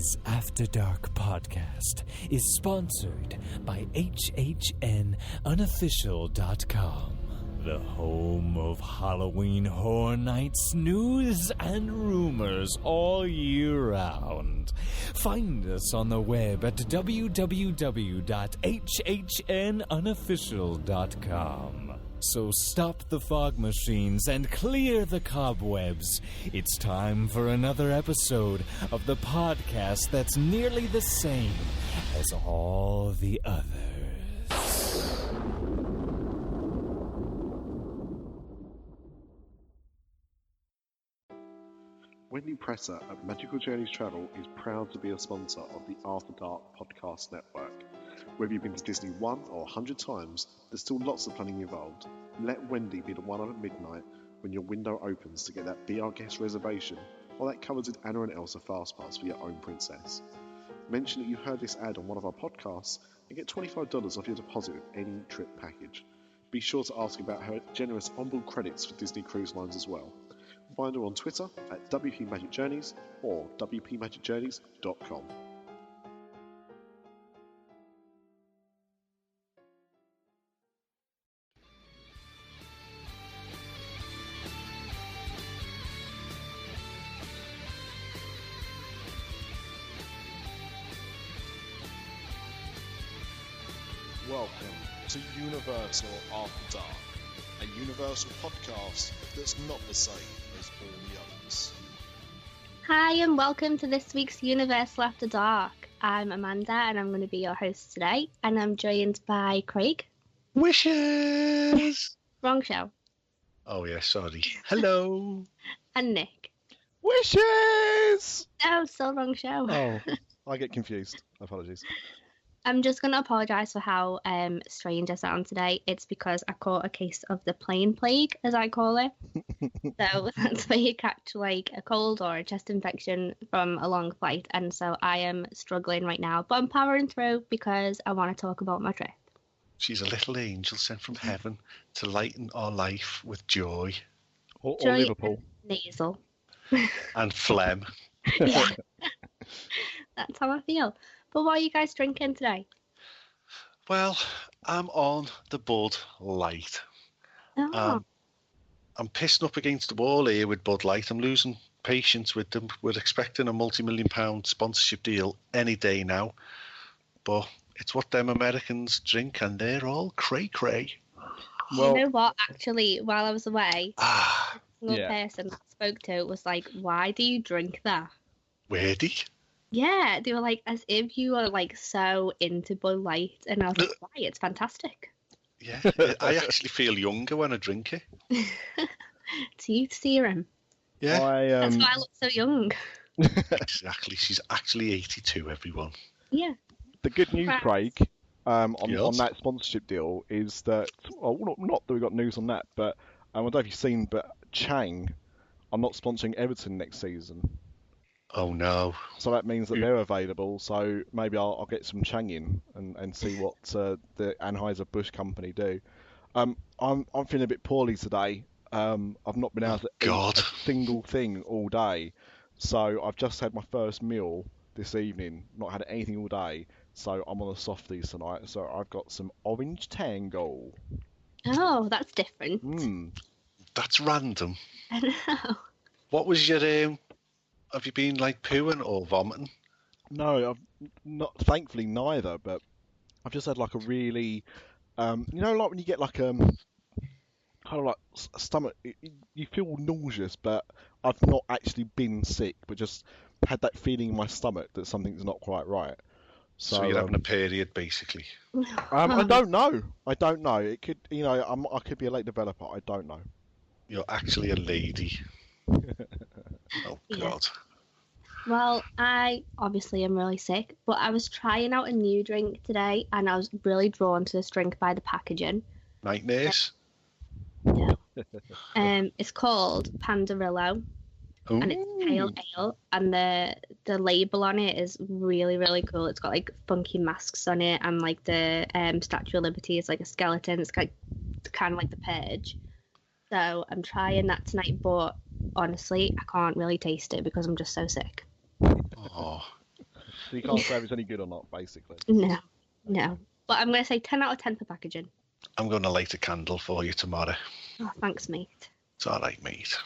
Dis After Dark Podcast is sponsored by Unofficial.com, the home of Halloween Horror Nights news and rumors all year round. Find us on the web at www.hhnunofficial.com. So stop the fog machines and clear the cobwebs. It's time for another episode of the podcast that's nearly the same as all the others. Wendy Presser at Magical Journeys Travel is proud to be a sponsor of the After Dark Podcast Network. Whether you've been to Disney 1 or 100 times, there's still lots of planning involved. Let Wendy be the one on at midnight when your window opens to get that Be Our Guest reservation, or that comes with Anna and Elsa Fastpass for your own princess. Mention that you heard this ad on one of our podcasts and get $25 off your deposit with any trip package. Be sure to ask about her generous onboard credits for Disney Cruise Lines as well. Find her on Twitter at WP Magic Journeys or WPMagicJourneys.com. Welcome to Universal After Dark, a Universal podcast that's not the same as all the others. Hi and welcome to this week's Universal After Dark. I'm Amanda and I'm going to be your host today, and I'm joined by Craig. Wishes! Wrong show. Oh yeah, sorry. Hello! And Nick. Wishes! No, still wrong show. Oh, I get confused. Apologies. I'm just going to apologise for how strange I sound today. It's because I caught a case of the plane plague, as I call it. So that's where you catch like a cold or a chest infection from a long flight. And so I am struggling right now, but I'm powering through because I want to talk about my trip. She's a little angel sent from heaven to lighten our life with joy. Or Joy Liverpool. Nasal. And phlegm. Yeah. That's how I feel. But what are you guys drinking today? Well, I'm on the Bud Light. Oh. I'm pissing up against the wall here with Bud Light. I'm losing patience with them. We're expecting a multi-million-pound sponsorship deal any day now. But it's what them Americans drink, and they're all cray-cray. Well, you know what? Actually, while I was away, the Yeah. person that I spoke to was like, "Why do you drink that?" Wordy? Yeah, they were like, as if you were like so into Bud Light, and I was like, "Why? It's fantastic." Yeah, I actually feel younger when I drink it. It's youth serum. Yeah, That's why I look so young. exactly. She's actually 82, everyone. Yeah. the good news, Craig, on Yes. that sponsorship deal is that, well, not that we got news on that, but I don't know if you've seen, but Chang are not sponsoring Everton next season. Oh no. So that means that they're available. So maybe I'll get some Chang in and see what the Anheuser-Busch company do. I'm feeling a bit poorly today. I've not been able to eat a single thing all day. So I've just had my first meal this evening. Not had anything all day. So I'm on the softies tonight. So I've got some Orange Tango. Oh, that's different. That's random. I know. What was your have you been like pooing or vomiting? No, I've not. Thankfully, neither. But I've just had like a really, like when you get like kind of like stomach. You feel nauseous, but I've not actually been sick, but just had that feeling in my stomach that something's not quite right. So you're having a period, basically. I don't know. It could, I could be a late developer. I don't know. You're actually a lady. Oh God. Well, I obviously am really sick, but I was trying out a new drink today, and I was really drawn to this drink by the packaging. Nightmares? No. It's called Pandarillo, and it's pale ale, and the label on it is really, really cool. It's got like funky masks on it, and like the Statue of Liberty is like a skeleton. It's kind of like the Purge. So I'm trying that tonight, but honestly, I can't really taste it because I'm just so sick. Oh. So you can't say if it's any good or not, basically. No. But I'm going to say 10 out of 10 for packaging. I'm going to light a candle for you tomorrow. Oh, thanks, mate. It's all right, mate.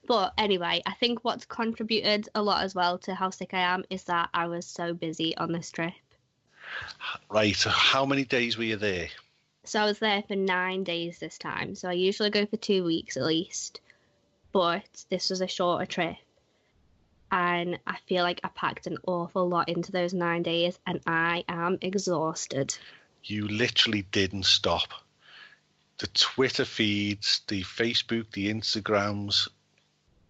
But anyway, I think what's contributed a lot as well to how sick I am is that I was so busy on this trip. Right, so how many days were you there? So I was there for 9 days this time. So I usually go for 2 weeks at least. But this was a shorter trip. And I feel like I packed an awful lot into those 9 days and I am exhausted. You literally didn't stop. The Twitter feeds, the Facebook, the Instagrams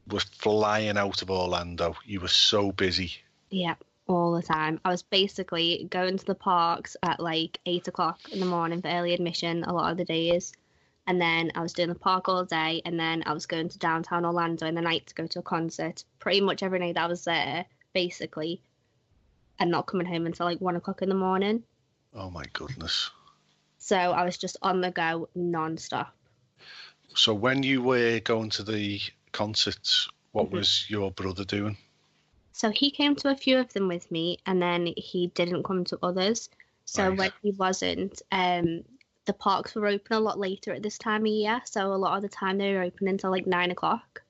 were flying out of Orlando. You were so busy. Yeah, all the time. I was basically going to the parks at like 8 o'clock in the morning for early admission a lot of the days. And then I was doing the park all day. And then I was going to downtown Orlando in the night to go to a concert. Pretty much every night I was there, basically. And not coming home until like 1 o'clock in the morning. Oh my goodness. So I was just on the go non-stop. So when you were going to the concerts, what was your brother doing? So he came to a few of them with me, and then he didn't come to others. So Right. when he wasn't, the parks were open a lot later at this time of year. So a lot of the time they were open until like 9 o'clock.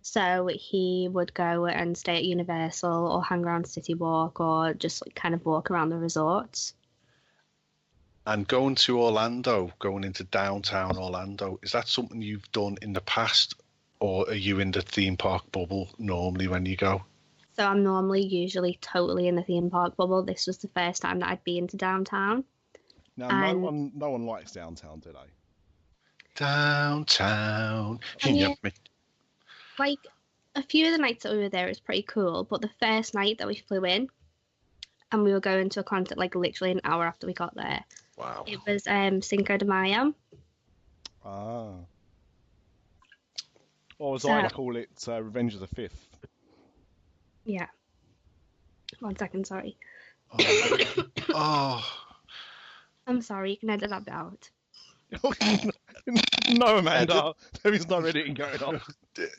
So he would go and stay at Universal or hang around City Walk or just like kind of walk around the resorts. And going to Orlando, going into downtown Orlando, is that something you've done in the past, or are you in the theme park bubble normally when you go? So I'm normally usually totally in the theme park bubble. This was the first time that I'd been to downtown. Now, And- no one likes downtown, do they? Downtown. Yeah. Like, a few of the nights that we were there, it was pretty cool. But the first night that we flew in, and we were going to a concert like literally an hour after we got there. Wow. It was Cinco de Mayo. Ah. Or as I call it, Revenge of the Fifth. Yeah. 1 second, sorry. Oh. I'm sorry, you can edit that bit out. No, Amanda, there is no editing going on.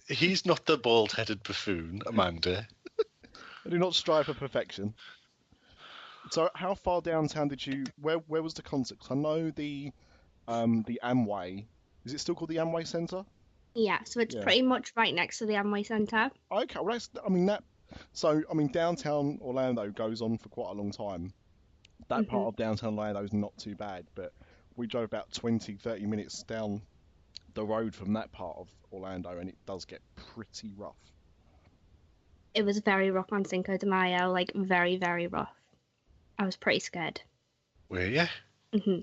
He's not the bald-headed buffoon, Amanda. I do not strive for perfection. So, how far downtown did you? Where was the concert? 'Cause I know the Amway. Is it still called the Amway Centre? Yeah, so it's Yeah. pretty much right next to the Amway Centre. Okay, well, downtown Orlando goes on for quite a long time. That part of downtown Orlando is not too bad, but we drove about 20-30 minutes down the road from that part of Orlando, and it does get pretty rough. It was very rough on Cinco de Mayo, like very, very rough. I was pretty scared. Were you? hmm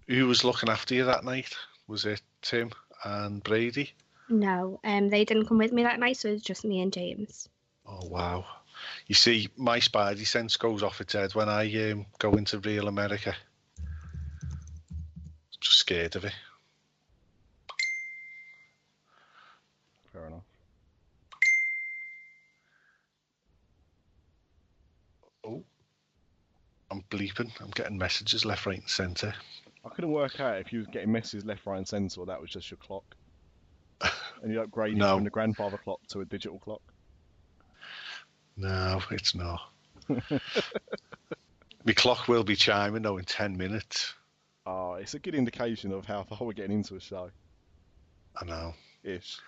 Who was looking after you that night? Was it Tim and Brady? No, they didn't come with me that night, so it was just me and James. Oh, wow. You see, my spidey sense goes off its head when I go into real America. Just scared of it. Fair enough. Oh, I'm bleeping. I'm getting messages left, right, and centre. I couldn't work out if you was getting messages left, right, and centre, or that was just your clock. And you upgraded No. from the grandfather clock to a digital clock. No, it's not. My clock will be chiming though in 10 minutes. Oh, it's a good indication of how far we're getting into a show. I know. Ish.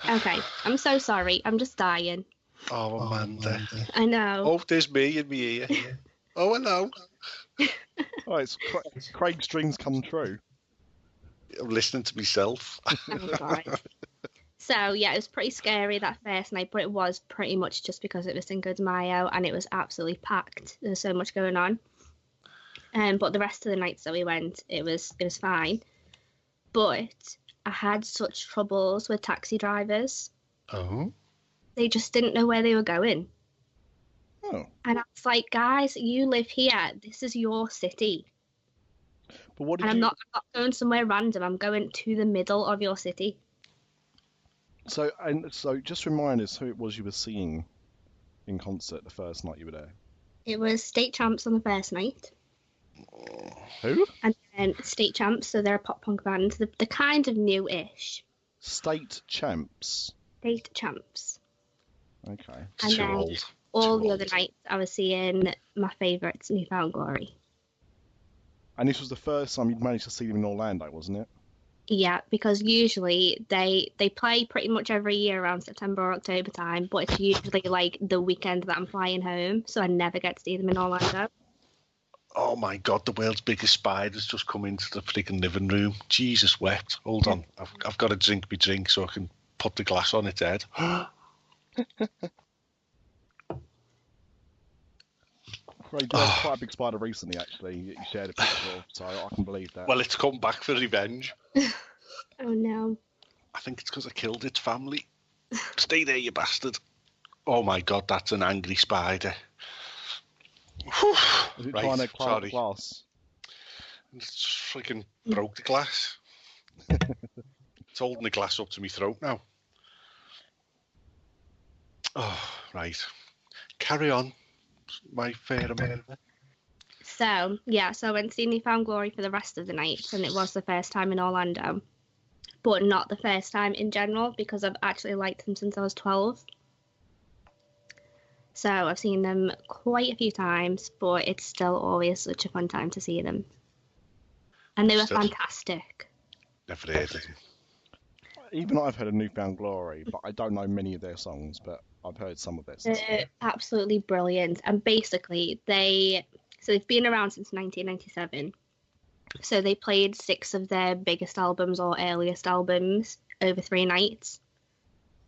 Okay, I'm so sorry. I'm just dying. Oh, Amanda. I know. Oh, there's me in my ear. Oh, hello. Oh, it's Craig's dreams come true. I'm listening to myself. Oh, God. So, yeah, it was pretty scary that first night, but it was pretty much just because it was Cinco de Mayo and it was absolutely packed. There was so much going on. But the rest of the nights that we went, it was fine. But I had such troubles with taxi drivers. Oh. They just didn't know where they were going. Oh. And I was like, guys, you live here. This is your city. But what did And I'm you... not going somewhere random. I'm going to the middle of your city. So just remind us who it was you were seeing in concert the first night you were there. It was State Champs on the first night. Who? And then State Champs, so they're a pop punk band. They're kind of new-ish. State Champs. State Champs. Okay. It's And too then old. all Too the old. other nights I was seeing my favourites, New Found Glory. And this was the first time you'd managed to see them in Orlando, wasn't it? Yeah, because usually they play pretty much every year around September or October time, but it's usually like the weekend that I'm flying home, so I never get to see them in Orlando. Oh my God, the world's biggest spider's just come into the freaking living room. Jesus wept. Hold on. I've got to drink my drink so I can put the glass on its head. Right, you had quite a big spider recently, actually. You shared a picture of, so I can believe that. Well, it's come back for revenge. Oh no. I think it's because I killed its family. Stay there, you bastard. Oh my God, that's an angry spider. Is it Right, trying to climb sorry. the glass? It's freaking broke the glass. It's holding the glass up to my throat now. Oh, right. Carry on, my fair America. So I went to see New Found Glory for the rest of the nights, and it was the first time in Orlando, but not the first time in general because I've actually liked them since I was 12. So I've seen them quite a few times, but it's still always such a fun time to see them. And they were fantastic. Never heard of them. Even I've heard of New Found Glory, but I don't know many of their songs, but I've heard some of their songs. They're absolutely brilliant. And basically, they've been around since 1997. So they played 6 of their biggest albums or earliest albums over 3 nights.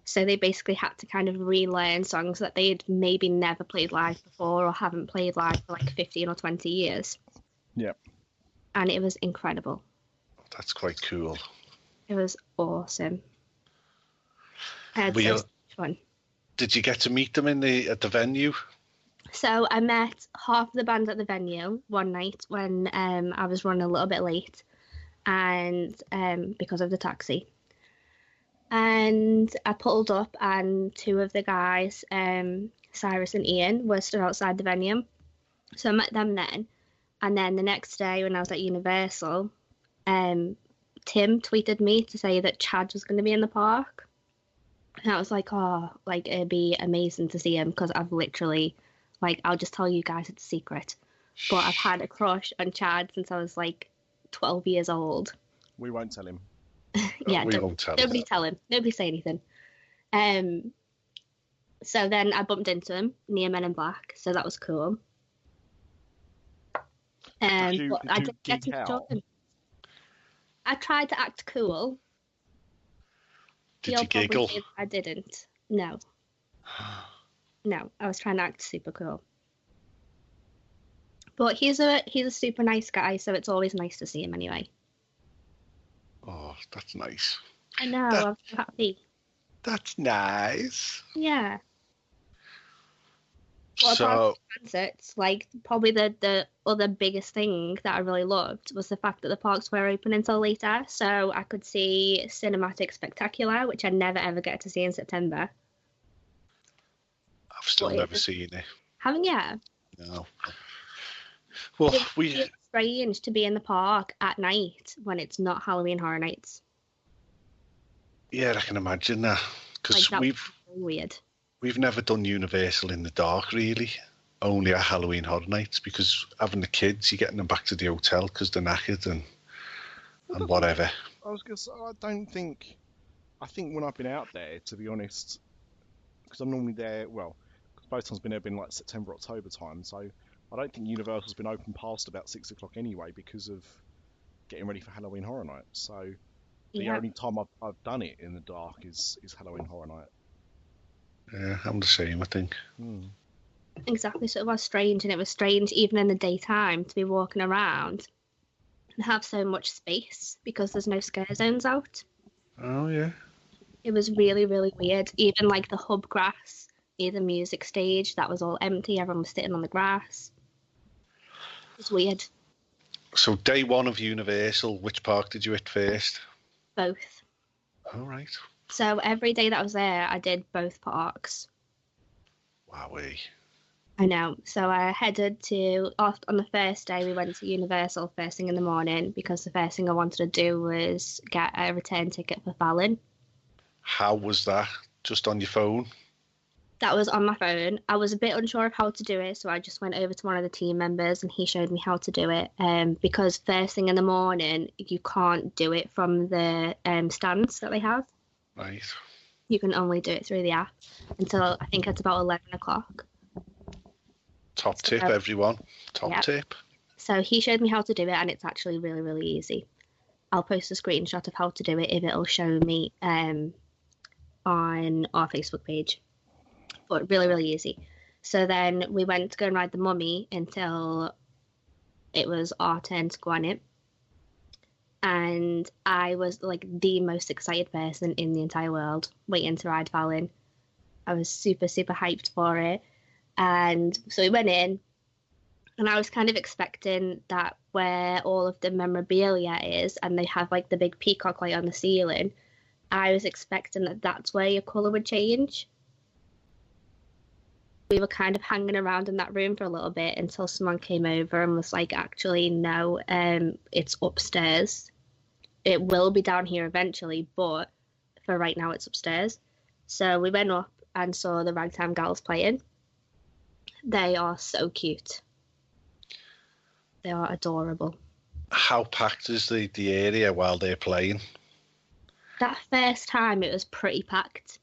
So they basically had to kind of relearn songs that they had maybe never played live before or haven't played live for like 15 or 20 years. Yep. And it was incredible. That's quite cool. It was awesome. I had so much fun. Did you get to meet them at the venue? So I met half the band at the venue one night when I was running a little bit late, and because of the taxi. And I pulled up, and 2 of the guys, Cyrus and Ian, were stood outside the venue. So I met them then. And then the next day when I was at Universal, Tim tweeted me to say that Chad was going to be in the park. And I was like, oh, like, it'd be amazing to see him because I've literally, like, I'll just tell you guys it's a secret. But I've had a crush on Chad since I was, like, 12 years old. We won't tell him. Yeah, we won't tell nobody him. tell him. Nobody say anything. So then I bumped into him near Men in Black, so that was cool. But I didn't get to talk to him. I tried to act cool. Did you giggle? I didn't. No. No, I was trying to act super cool. But he's a super nice guy, so it's always nice to see him anyway. Oh, that's nice. I know, I'm so happy. That's nice. Yeah. Well, So, apart from concerts, like, probably the other biggest thing that I really loved was the fact that the parks were open until later, so I could see Cinematic Spectacular, which I never ever get to see in September. I've still never seen it. Haven't you? No. Well, It's strange to be in the park at night when it's not Halloween Horror Nights. Yeah, I can imagine that. Because Like, that's really weird. We've never done Universal in the dark, really. Only at Halloween Horror Nights, because having the kids, you're getting them back to the hotel because they're knackered and whatever. I was going to say, I think when I've been out there, to be honest, because I'm normally there, well, both times I've been like September, October time, so I don't think Universal's been open past about 6 o'clock anyway because of getting ready for Halloween Horror Nights. So the only time I've done it in the dark is Halloween Horror Night. Yeah, I'm the same, I think. Exactly, so it was strange, and it was strange even in the daytime to be walking around and have so much space because there's no scare zones out. Oh, yeah. It was really, really weird. Even like the hub grass near the music stage, that was all empty. Everyone was sitting on the grass. It was weird. So day 1 of Universal, which park did you hit first? Both. All right. So every day that I was there, I did both parks. Wowee. I know. So I headed on the first day, we went to Universal first thing in the morning because the first thing I wanted to do was get a return ticket for Fallon. How was that? Just on your phone? That was on my phone. I was a bit unsure of how to do it, so I just went over to one of the team members and he showed me how to do it. Because first thing in the morning, you can't do it from the stands that they have. Right. You can only do it through the app until I think it's about 11 o'clock. Top tip, everyone. Top tip. So he showed me how to do it, and it's actually really, really easy. I'll post a screenshot of how to do it if it'll show me on our Facebook page. But really, really easy. So then we went to go and ride the mummy until it was our turn to go on it. And I was like the most excited person in the entire world waiting to ride Fallon. I was super, super hyped for it. And so we went in, and I was kind of expecting that where all of the memorabilia is, and they have like the big peacock light on the ceiling, I was expecting that that's where your colour would change. We were kind of hanging around in that room for a little bit until someone came over and was like, actually, no, it's upstairs. It will be down here eventually, but for right now it's upstairs. So we went up and saw the Ragtime Gals playing. They are so cute. They are adorable. How packed is the area while they're playing? That first time it was pretty packed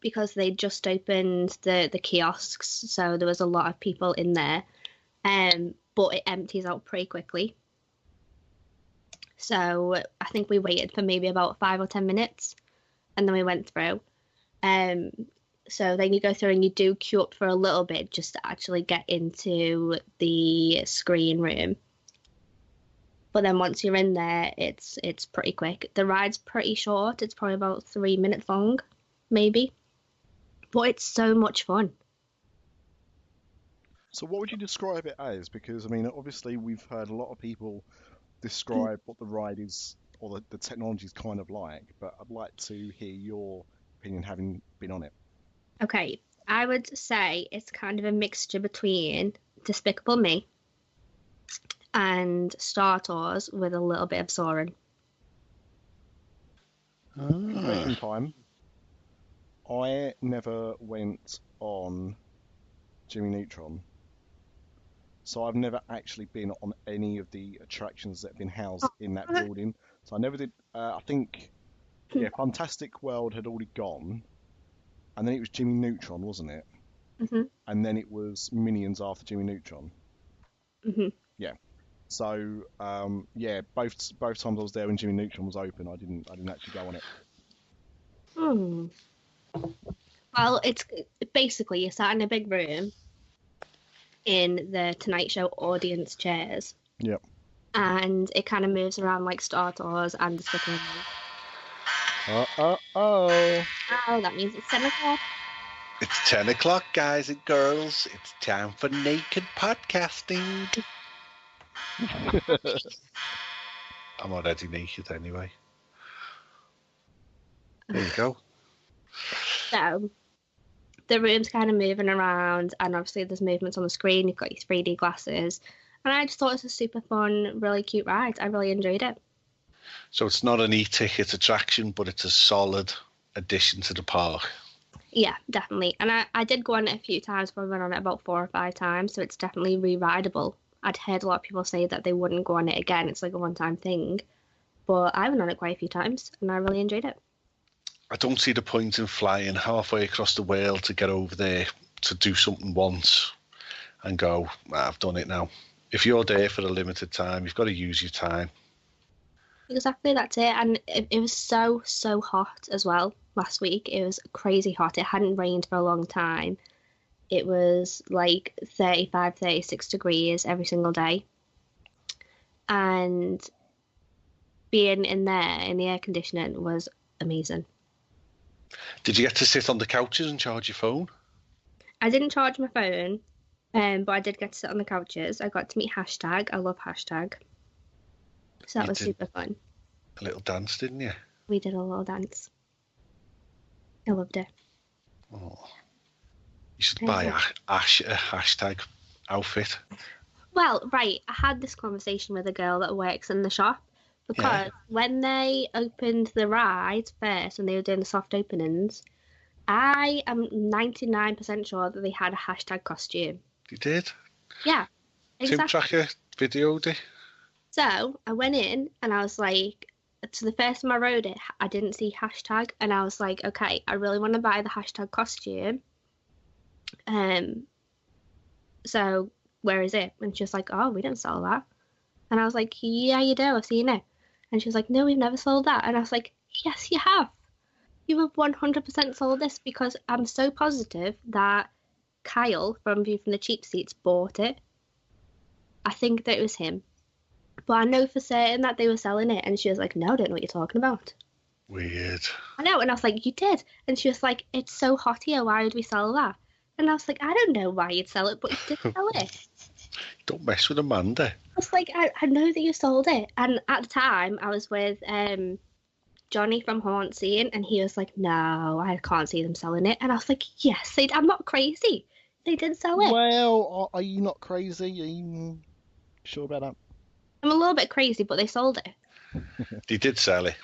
because they just opened the kiosks, so there was a lot of people in there. But it empties out pretty quickly. So I think we waited for maybe about 5 or 10 minutes, and then we went through. So then you go through and you do queue up for a little bit just to actually get into the screen room. But then once you're in there, it's pretty quick. The ride's pretty short. It's probably about 3 minutes long, maybe. But it's so much fun. So what would you describe it as? Because, I mean, obviously we've heard a lot of people describe what the ride is or the technology is kind of like, but I'd like to hear your opinion having been on it. Okay, I would say it's kind of a mixture between Despicable Me and Star Tours with a little bit of soaring. Question time. I never went on Jimmy Neutron, so I've never actually been on any of the attractions that have been housed in that building. So I never did. I think, Fantastic World had already gone, and then it was Jimmy Neutron, wasn't it? Mm-hmm. And then it was Minions after Jimmy Neutron. Mm-hmm. Yeah. So both times I was there when Jimmy Neutron was open, I didn't actually go on it. Well, it's basically you're sat in a big room in the Tonight Show audience chairs. Yep. And it kind of moves around like Star Tours and Despicable Me. Oh, that means it's 10 o'clock. It's 10 o'clock, guys and girls. It's time for naked podcasting. I'm already naked anyway. There you go. So, the room's kind of moving around, and obviously there's movements on the screen. You've got your 3D glasses. And I just thought it was a super fun, really cute ride. I really enjoyed it. So it's not an e-ticket attraction, but it's a solid addition to the park. Yeah, definitely. And I did go on it a few times, but I went on it about 4 or 5 times, so it's definitely re-rideable. I'd heard a lot of people say that they wouldn't go on it again. It's like a one-time thing. But I went on it quite a few times, and I really enjoyed it. I don't see the point in flying halfway across the world to get over there to do something once and go, I've done it now. If you're there for a limited time, you've got to use your time. Exactly, that's it. And it was so hot as well last week. It was crazy hot. It hadn't rained for a long time. It was like 35, 36 degrees every single day. And being in there in the air conditioning was amazing. Did you get to sit on the couches and charge your phone? I didn't charge my phone, but I did get to sit on the couches. I got to meet Hashtag. I love Hashtag. So that was super fun. A little dance, didn't you? We did a little dance. I loved it. Oh. You should buy Ash a Hashtag outfit. Well, right. I had this conversation with a girl that works in the shop because when they opened the ride first, when they were doing the soft openings, I am 99% sure that they had a hashtag costume. They did? Yeah, exactly. Tim Tracker videoed it. So I went in and I was like, so the first time I wrote it, I didn't see hashtag, and I was like, okay, I really want to buy the hashtag costume. So where is it? And she was like, oh, we don't sell that. And I was like, yeah, you do. I've seen it. And she was like, no, we've never sold that. And I was like, yes, you have. You have 100% sold this, because I'm so positive that Kyle from View from the Cheap Seats bought it. I think that it was him. But I know for certain that they were selling it. And she was like, no, I don't know what you're talking about. Weird. I know. And I was like, you did. And she was like, it's so hot here. Why would we sell that? And I was like, I don't know why you'd sell it, but you did sell it. Don't mess with Amanda. I was like, I know that you sold it. And at the time, I was with Johnny from Haunt Scene, and he was like, no, I can't see them selling it. And I was like, yes, I'm not crazy. They did sell it. Well, are you not crazy? Are you sure about that? I'm a little bit crazy, but they sold it. They did sell it.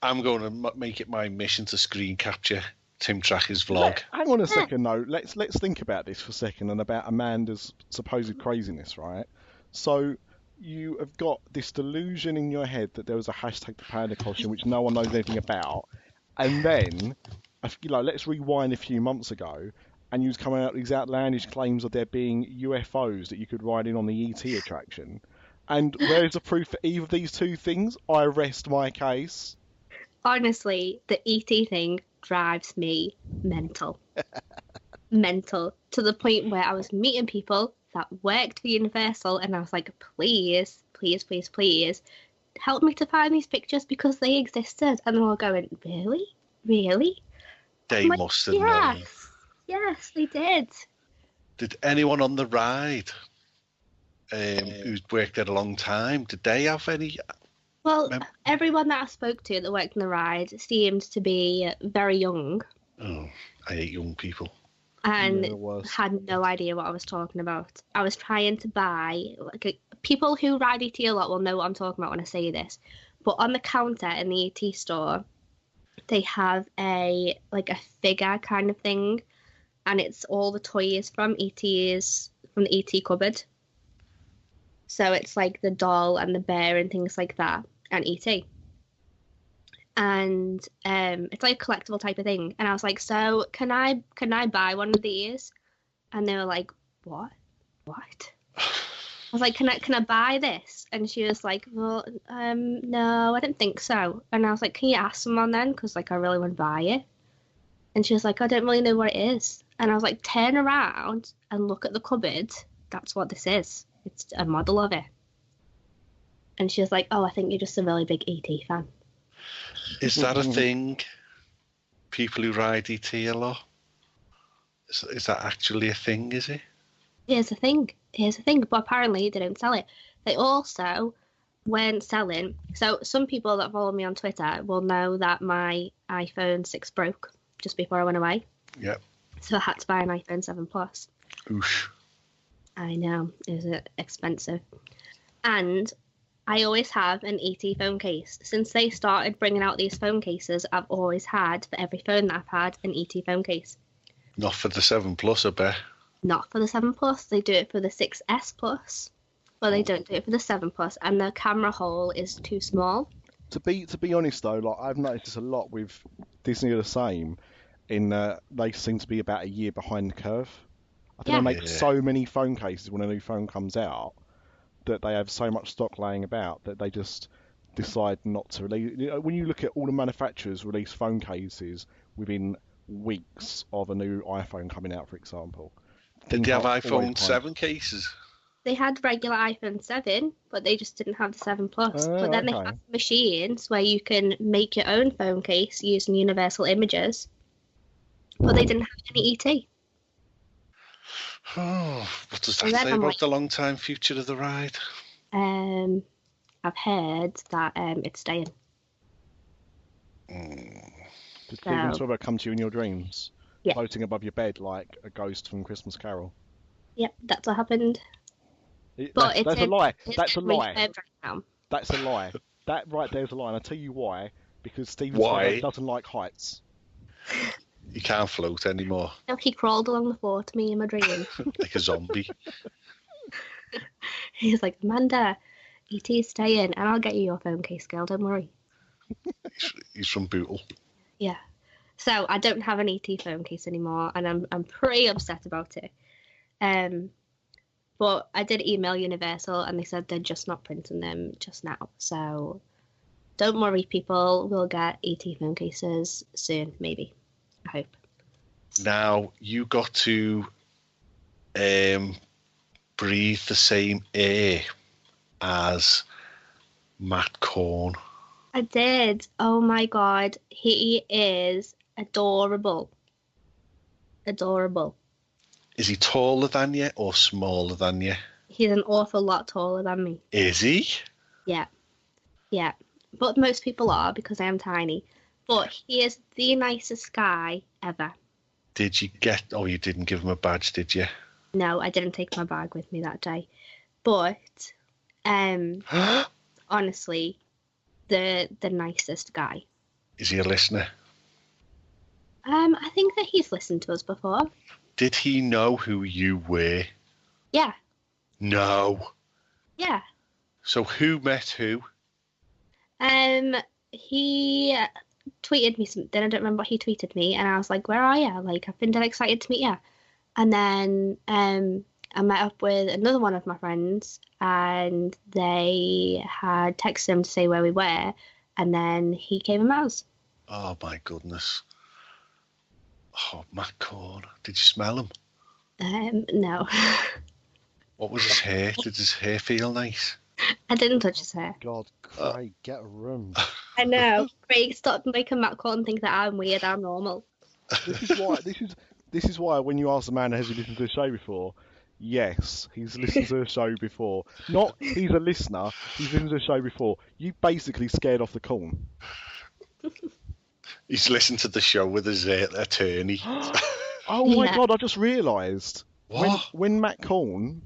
I'm going to make it my mission to screen capture Tim Tracker's vlog. Hang on a second, though. Let's think about this for a second, and about Amanda's supposed craziness, right? So you have got this delusion in your head that there was a hashtag Panda costume which no one knows anything about, and then, let's rewind a few months ago, and you was coming out with these outlandish claims of there being UFOs that you could ride in on the ET attraction. And where's the proof for either of these two things? I rest my case. Honestly, the ET thing drives me mental. Mental. To the point where I was meeting people that worked for Universal, and I was like, please, please, please, please, help me to find these pictures because they existed. And they're all going, really? Really? They like, must have known. Yes, they did. Did anyone on the ride who's worked there a long time, did they have any? Well, everyone that I spoke to that worked in the ride seemed to be very young. Oh, I hate young people. And had no idea what I was talking about. I was trying to buy, people who ride ET a lot will know what I'm talking about when I say this. But on the counter in the ET store, they have a figure kind of thing, and it's all the toys from the ET cupboard. So it's like the doll and the bear and things like that, and ET. And it's like a collectible type of thing. And I was like, so can I buy one of these? And they were like, what? I was like, can I buy this? And she was like, well, no, I didn't think so. And I was like, can you ask someone then? Because I really want to buy it. And she was like, I don't really know what it is. And I was like, turn around and look at the cupboard. That's what this is. It's a model of it. And she was like, oh, I think you're just a really big ET fan. Is that a thing? People who ride ET a lot? Is that actually a thing, is it? Here's the thing, but apparently they don't sell it. They also weren't selling. So some people that follow me on Twitter will know that my iPhone 6 broke just before I went away. Yep. So I had to buy an iPhone 7 Plus. Oosh. I know, it was expensive. And I always have an ET phone case. Since they started bringing out these phone cases, I've always had, for every phone that I've had, an ET phone case. Not for the 7 Plus, I bet. Not for the 7 Plus. They do it for the 6S Plus. But they don't do it for the 7 Plus. And the camera hole is too small. To be honest, though, I've noticed this a lot with Disney are the same. They seem to be about a year behind the curve. I think they make so many phone cases when a new phone comes out that they have so much stock laying about that they just decide not to release. When you look at all the manufacturers release phone cases within weeks of a new iPhone coming out, for example. Did they have iPhone 7 cases? They had regular iPhone 7, but they just didn't have the 7 Plus. But then they have machines where you can make your own phone case using Universal Images, but they didn't have any ET. Oh, what does that say about the long-time future of the ride? I've heard that it's staying. Did Steven Spielberg come to you in your dreams? Yeah. Floating above your bed like a ghost from Christmas Carol? Yep, that's what happened. That's a lie. That's a lie. Right now. That's a lie. That right there's a lie. And I'll tell you why. Because Steven Spielberg doesn't like heights. He can't float anymore. No, he crawled along the floor to me in my dream. Like a zombie. He was like, Amanda, E.T.'s staying, and I'll get you your phone case, girl, don't worry. He's from Bootle. Yeah. So I don't have an ET phone case anymore, and I'm pretty upset about it. But I did email Universal, and they said they're just not printing them just now. So don't worry, people. We'll get ET phone cases soon, maybe. I hope. Now, you got to breathe the same air as Matt Corn. I did. Oh my god. He is adorable. Adorable. Is he taller than you or smaller than you? He's an awful lot taller than me. Is he? Yeah. Yeah. But most people are because I am tiny. But he is the nicest guy ever. Did you get... Oh, you didn't give him a badge, did you? No, I didn't take my bag with me that day. But, honestly, the nicest guy. Is he a listener? I think that he's listened to us before. Did he know who you were? Yeah. No. Yeah. So who met who? He tweeted me something. I don't remember what he tweeted me, and I was like, "Where are you? Like, I've been dead excited to meet you." And then I met up with another one of my friends, and they had texted him to say where we were, and then he came and met us. Oh my goodness. Oh, Matt Corn. Did you smell him? No. What was his hair? Did his hair feel nice? I didn't touch his hair. God, Craig, get a room. I know. Craig, stop making Matt Corn think that I'm weird. I'm normal. This is why when you ask the man, has he listened to the show before? Yes, he's listened to the show before. Not he's a listener. He's listened to the show before. You basically scared off the corn. He's listened to the show with his attorney. Oh my God! I just realised when Matt Corn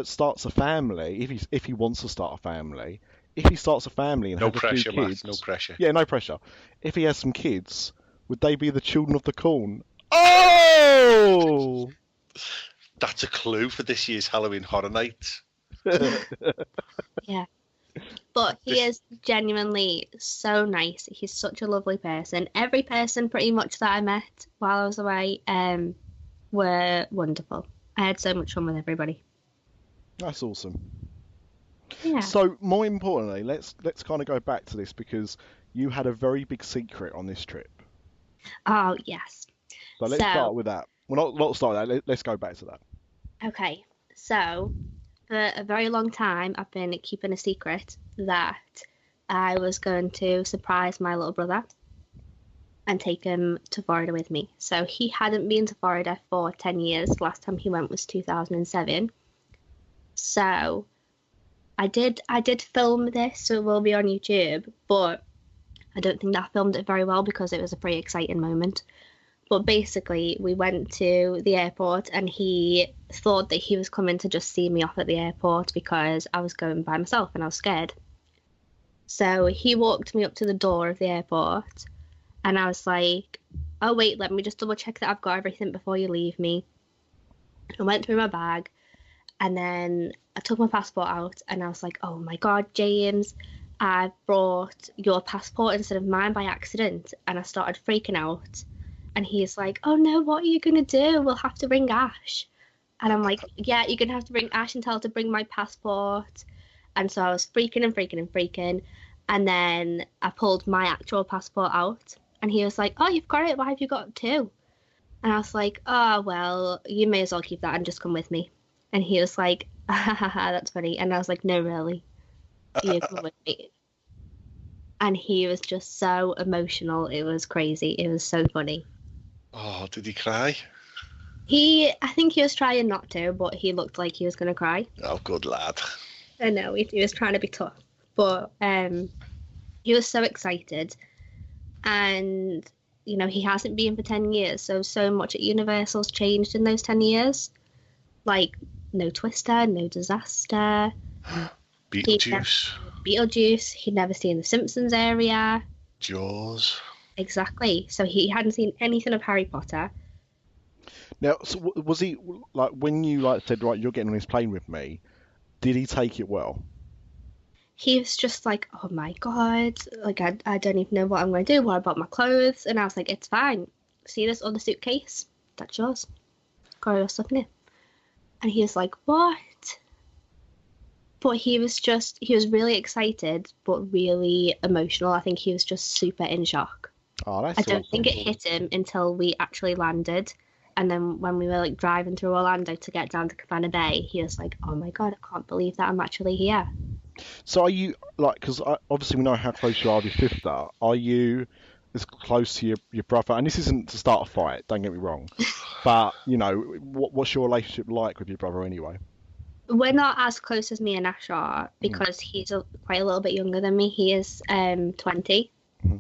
starts a family, if he wants to start a family, if he starts a family and no has pressure, a few kids, Matt, no pressure. Yeah, no pressure. If he has some kids, would they be the children of the corn? Oh! That's a clue for this year's Halloween Horror Night. Yeah. But he is genuinely so nice. He's such a lovely person. Every person pretty much that I met while I was away were wonderful. I had so much fun with everybody. That's awesome. Yeah. So more importantly, let's kind of go back to this because you had a very big secret on this trip. Oh, yes. So let's start with that. Well, not start with that. Let's go back to that. Okay. So for a very long time, I've been keeping a secret that I was going to surprise my little brother and take him to Florida with me. So he hadn't been to Florida for 10 years. Last time he went was 2007. So I did film this, so it will be on YouTube, but I don't think I filmed it very well because it was a pretty exciting moment. But basically, we went to the airport and he thought that he was coming to just see me off at the airport because I was going by myself and I was scared. So he walked me up to the door of the airport and I was like, oh wait, let me just double check that I've got everything before you leave me. I went through my bag and then I took my passport out and I was like, oh my God, James, I brought your passport instead of mine by accident. And I started freaking out. And he's like, oh no, what are you going to do? We'll have to ring Ash. And I'm like, yeah, you're going to have to ring Ash and tell her to bring my passport. And so I was freaking. And then I pulled my actual passport out. And he was like, oh, you've got it. Why have you got two? And I was like, oh, well, you may as well keep that and just come with me. And he was like, that's funny. And I was like, no, really. You come with me. And he was just so emotional. It was crazy. It was so funny. Oh, did he cry? I think he was trying not to, but he looked like he was going to cry. Oh, good lad. I know, he was trying to be tough. But he was so excited. And, you know, he hasn't been for 10 years. So much at Universal's changed in those 10 years. Like, no Twister, no Disaster. Beetlejuice. He'd never seen the Simpsons area. Jaws. Exactly. So he hadn't seen anything of Harry Potter. Now, so was he like when you said, right, you're getting on this plane with me? Did he take it well? He was just like, oh my God, like I don't even know what I'm going to do. What about my clothes? And I was like, it's fine. See this other suitcase? That's yours. Got all your stuff in it. And he was like, what? But he was really excited, but really emotional. I think he was just super in shock. Oh, that's I don't think it hit him until we actually landed. And then when we were like driving through Orlando to get down to Cabana Bay, he was like, oh my God, I can't believe that I'm actually here. So are you, because obviously we know how close you are with your sister, are you as close to your brother? And this isn't to start a fight, don't get me wrong. But, what's your relationship like with your brother anyway? We're not as close as me and Ash are because he's quite a little bit younger than me. He is 20. Mm-hmm.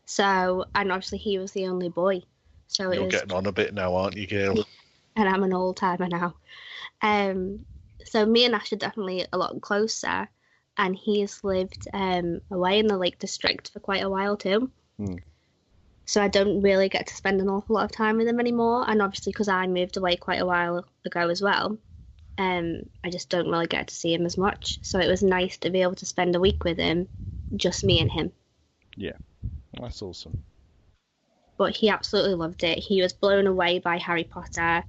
So, and obviously he was the only boy. So you're getting on a bit now, aren't you, girl? And I'm an old timer now. So me and Ash are definitely a lot closer, and he's lived away in the Lake District for quite a while too. Mm. So I don't really get to spend an awful lot of time with him anymore, and obviously because I moved away quite a while ago as well, I just don't really get to see him as much. So it was nice to be able to spend a week with him, just me and him. Yeah, that's awesome. But he absolutely loved it. He was blown away by Harry Potter.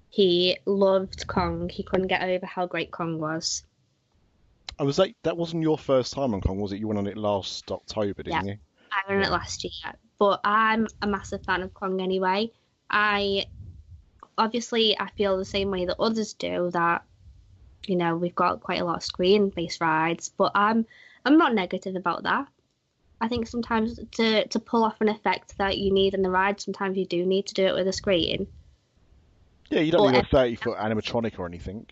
He loved Kong. He couldn't get over how great Kong was. Oh, that wasn't your first time on Kong, was it? You went on it last October, didn't you? I went on it last year. But I'm a massive fan of Kong anyway. I feel the same way that others do, that, we've got quite a lot of screen-based rides, but I'm not negative about that. I think sometimes to pull off an effect that you need in the ride, sometimes you do need to do it with a screen. Yeah, you don't need a 30-foot animatronic or anything,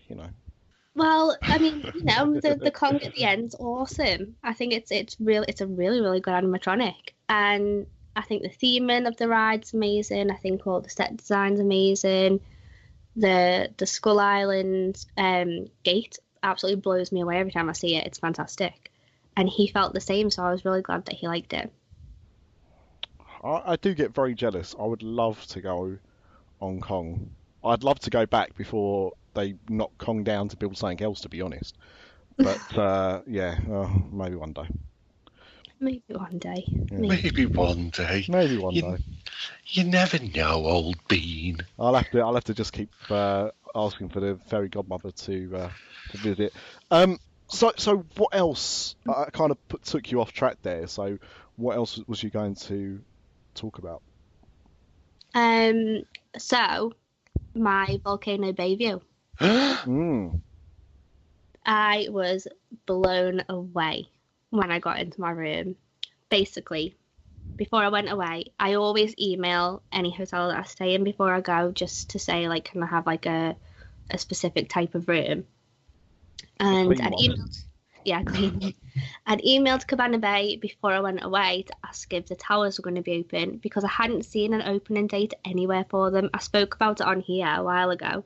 Well, I mean, the Kong at the end's awesome. I think it's a really, really good animatronic. And I think the theming of the ride's amazing. I think all the set design's amazing. The Skull Island gate absolutely blows me away every time I see it. It's fantastic. And he felt the same, so I was really glad that he liked it. I do get very jealous. I would love to go on Kong. I'd love to go back before they knock Kong down to build something else, to be honest. But, maybe one day. Maybe one day. Yeah. Maybe one day. Maybe one day. You never know, old bean. I'll have to just keep asking for the fairy godmother to visit. So what else? I kind of took you off track there. So what else was you going to talk about? So my Volcano Bay view. I was blown away when I got into my room. Basically, before I went away, I always email any hotel that I stay in before I go, just to say, like, can I have like a specific type of room? And I'd emailed Cabana Bay before I went away to ask if the towers were going to be open, because I hadn't seen an opening date anywhere for them. I spoke about it on here a while ago,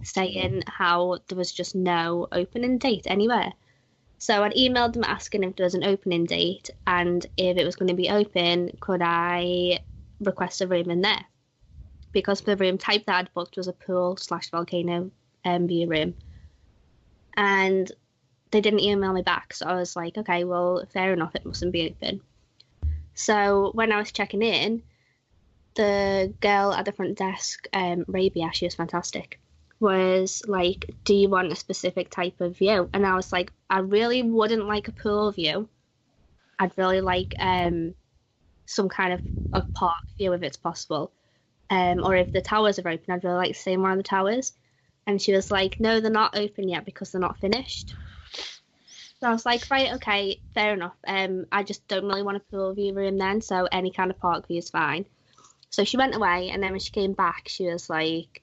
saying how there was just no opening date anywhere. So I'd emailed them asking if there was an opening date, and if it was going to be open, could I request a room in there? Because the room type that I'd booked was a pool/volcano view room. And they didn't email me back, so I was like, okay, well, fair enough, it mustn't be open. So when I was checking in, the girl at the front desk, Rabia, she was fantastic, was like, do you want a specific type of view? And I was like, I really wouldn't like a pool view. I'd really like some kind of a park view if it's possible. Or if the towers are open, I'd really like to stay in one of the towers. And she was like, no, they're not open yet because they're not finished. So I was like, right, okay, fair enough. I just don't really want a pool view room then, so any kind of park view is fine. So she went away, and then when she came back, she was like,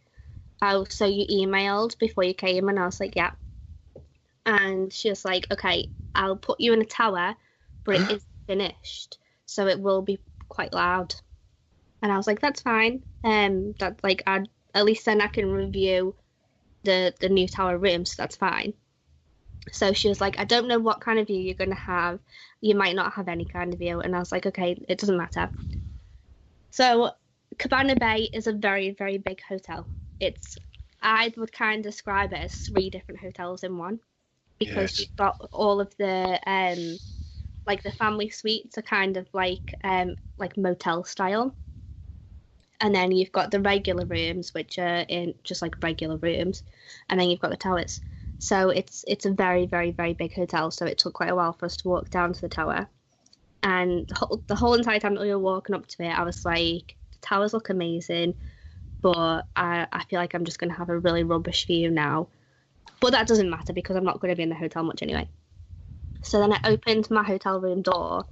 oh, so you emailed before you came? And I was like, yeah. And she was like, okay, I'll put you in a tower, but it is finished, so it will be quite loud. And I was like, that's fine. That's like, at least then I can review the new tower room, so that's fine. So she was like, I don't know what kind of view you're going to have. You might not have any kind of view. And I was like, okay, it doesn't matter. So Cabana Bay is a very, very big hotel. I would kind of describe it as 3 different hotels in one, because you've got all of the like the family suites are kind of like motel style, and then you've got the regular rooms, which are in just like regular rooms, and then you've got the towers. So it's a very, very, very big hotel. So it took quite a while for us to walk down to the tower, and the whole entire time that we were walking up to it, I was like, the towers look amazing, but I feel like I'm just going to have a really rubbish view now. But that doesn't matter because I'm not going to be in the hotel much anyway. So then I opened my hotel room door,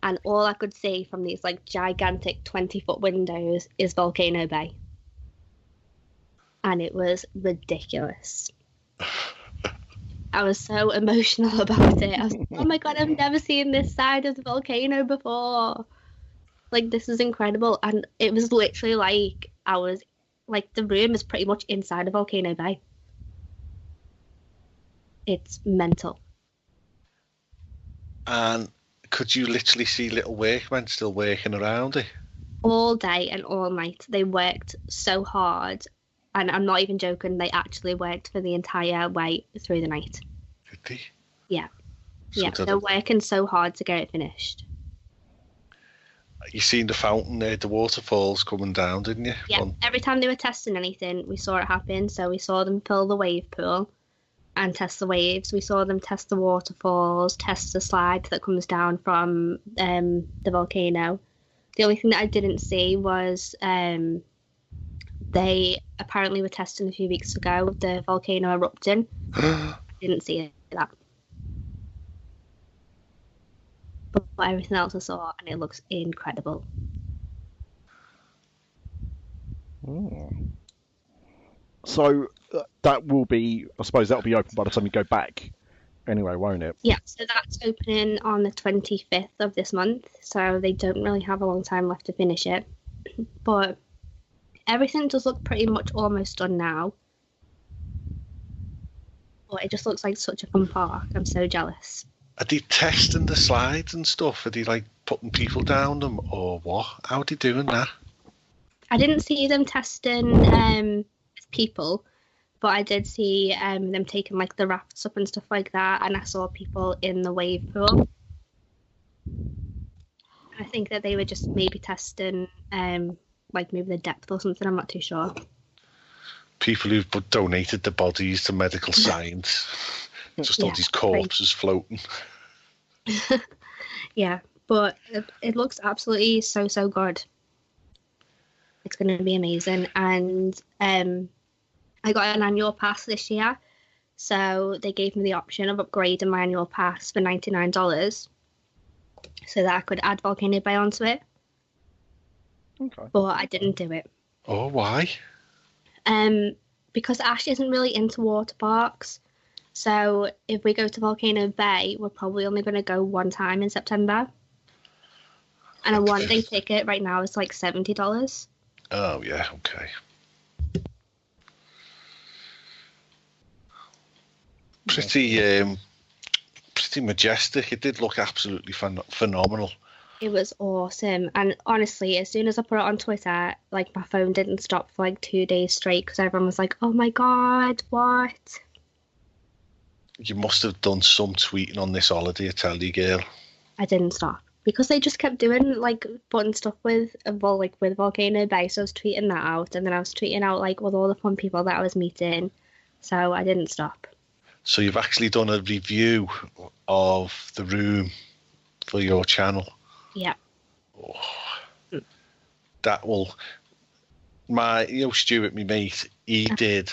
and all I could see from these like gigantic 20-foot windows is Volcano Bay. And it was ridiculous. I was so emotional about it. I was like, oh my God, I've never seen this side of the volcano before. Like, this is incredible. And it was literally like the room is pretty much inside of Volcano Bay. It's mental. And could you literally see little workmen still working around it? All day and all night. They worked so hard. And I'm not even joking, they actually worked for the entire way through the night. Did they? Yeah. So they're working so hard to get it finished. You seen the fountain there, the waterfalls coming down, didn't you? Yeah, every time they were testing anything, we saw it happen. So we saw them fill the wave pool and test the waves. We saw them test the waterfalls, test the slide that comes down from the volcano. The only thing that I didn't see was... they apparently were testing a few weeks ago the volcano erupting. I didn't see that. But everything else I saw, and it looks incredible. So that will be, I suppose that'll be open by the time you go back anyway, won't it? Yeah, so that's opening on the 25th of this month, so they don't really have a long time left to finish it. But everything does look pretty much almost done now. But it just looks like such a fun park. I'm so jealous. Are they testing the slides and stuff? Are they like putting people down them or what? How are they doing that? I didn't see them testing people, but I did see them taking like the rafts up and stuff like that, and I saw people in the wave pool. I think that they were just maybe testing like maybe the depth or something, I'm not too sure. People who've donated their bodies to medical science. Just all these corpses floating. Yeah, but it looks absolutely so good. It's going to be amazing. And I got an annual pass this year, so they gave me the option of upgrading my annual pass for $99 so that I could add Volcano Bay onto it. Okay. But I didn't do it. Oh, why? Because Ash isn't really into water parks. So if we go to Volcano Bay, we're probably only going to go one time in September. And a one-day ticket right now is like $70. Oh, yeah, okay. Pretty majestic. It did look absolutely phenomenal. It was awesome. And honestly, as soon as I put it on Twitter, like my phone didn't stop for like 2 days straight because everyone was like, oh my God, what? You must have done some tweeting on this holiday, I tell you, girl. I didn't stop because they just kept doing like fun stuff with Volcano Bay. So I was tweeting that out, and then I was tweeting out like with all the fun people that I was meeting. So I didn't stop. So you've actually done a review of the room for your channel. Yeah. Oh, that will. Stuart, my mate, he did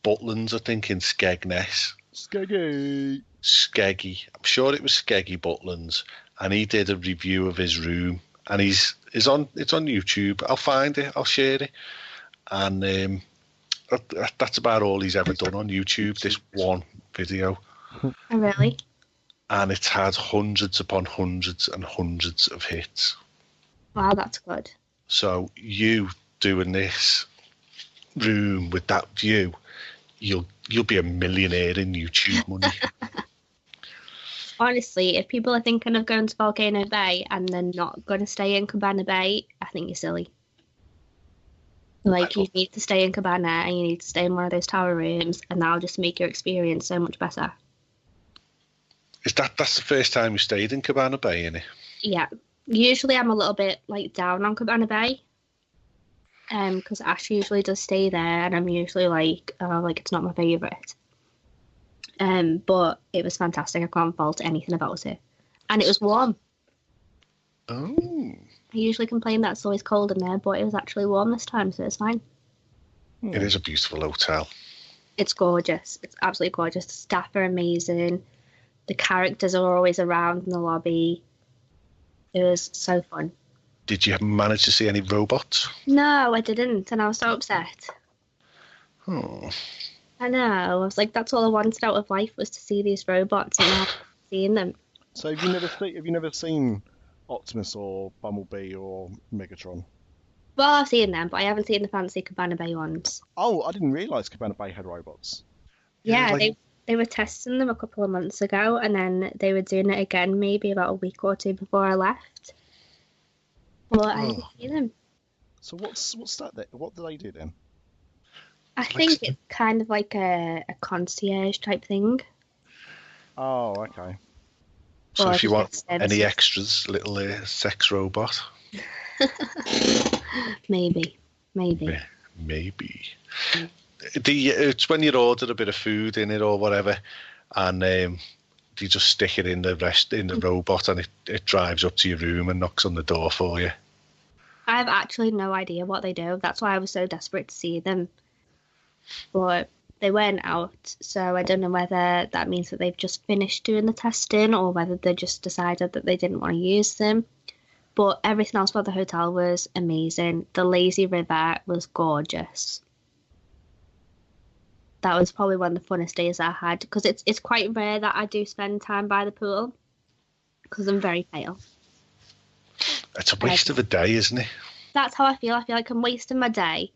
Butlins, I think, in Skegness. Skeggy. I'm sure it was Skeggy Butlins, and he did a review of his room, and it's on YouTube. I'll find it. I'll share it, and that's about all he's ever done on YouTube. This one video. Oh, really? And it's had hundreds upon hundreds and hundreds of hits. Wow, that's good. So you doing this room with that view, you'll be a millionaire in YouTube money. Honestly, if people are thinking of going to Volcano Bay and they're not going to stay in Cabana Bay, I think you're silly. Like, you need to stay in Cabana and you need to stay in one of those tower rooms, and that'll just make your experience so much better. That's the first time you stayed in Cabana Bay, innit? Yeah. Usually I'm a little bit, like, down on Cabana Bay. Because Ash usually does stay there, and I'm usually like, oh, like, it's not my favourite. But it was fantastic. I can't fault anything about it. And it was warm. Oh. I usually complain that it's always cold in there, but it was actually warm this time, so it's fine. It is a beautiful hotel. It's gorgeous. It's absolutely gorgeous. The staff are amazing. The characters are always around in the lobby. It was so fun. Did you manage to see any robots? No, I didn't, and I was so upset. Oh. I know. I was like, that's all I wanted out of life, was to see these robots, and now I'm seeing them. So have you never seen Optimus or Bumblebee or Megatron? Well, I've seen them, but I haven't seen the fancy Cabana Bay ones. Oh, I didn't realise Cabana Bay had robots. Yeah, like... they were testing them a couple of months ago, and then they were doing it again maybe about a week or two before I left. But I didn't see them. So what's that? What do they do then? I think it's kind of like a concierge type thing. Oh, okay. So if you want any extras, little sex robot. Maybe. It's when you order a bit of food in it or whatever, and you just stick it in the robot, and it drives up to your room and knocks on the door for you. I have actually no idea what they do. That's why I was so desperate to see them. But they weren't out, so I don't know whether that means that they've just finished doing the testing or whether they just decided that they didn't want to use them. But everything else about the hotel was amazing. The lazy river was gorgeous. That was probably one of the funnest days I had, because it's quite rare that I do spend time by the pool, because I'm very pale. It's a waste of a day, isn't it? That's how I feel. I feel like I'm wasting my day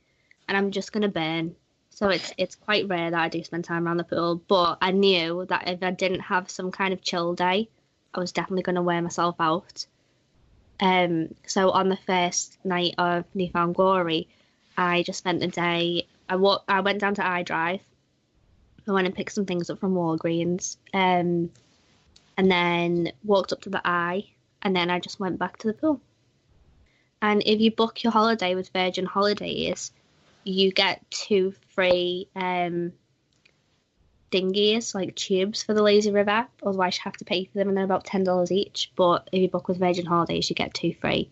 and I'm just going to burn. So it's quite rare that I do spend time around the pool, but I knew that if I didn't have some kind of chill day, I was definitely going to wear myself out. So on the first night of Newfound Glory, I just spent the day, I went down to iDrive. I went and picked some things up from Walgreens, and then walked up to the Eye, and then I just went back to the pool. And if you book your holiday with Virgin Holidays, you get 2 free dinghies, like tubes, for the lazy river. Otherwise you have to pay for them, and they're about $10 each. But if you book with Virgin Holidays, you get 2 free.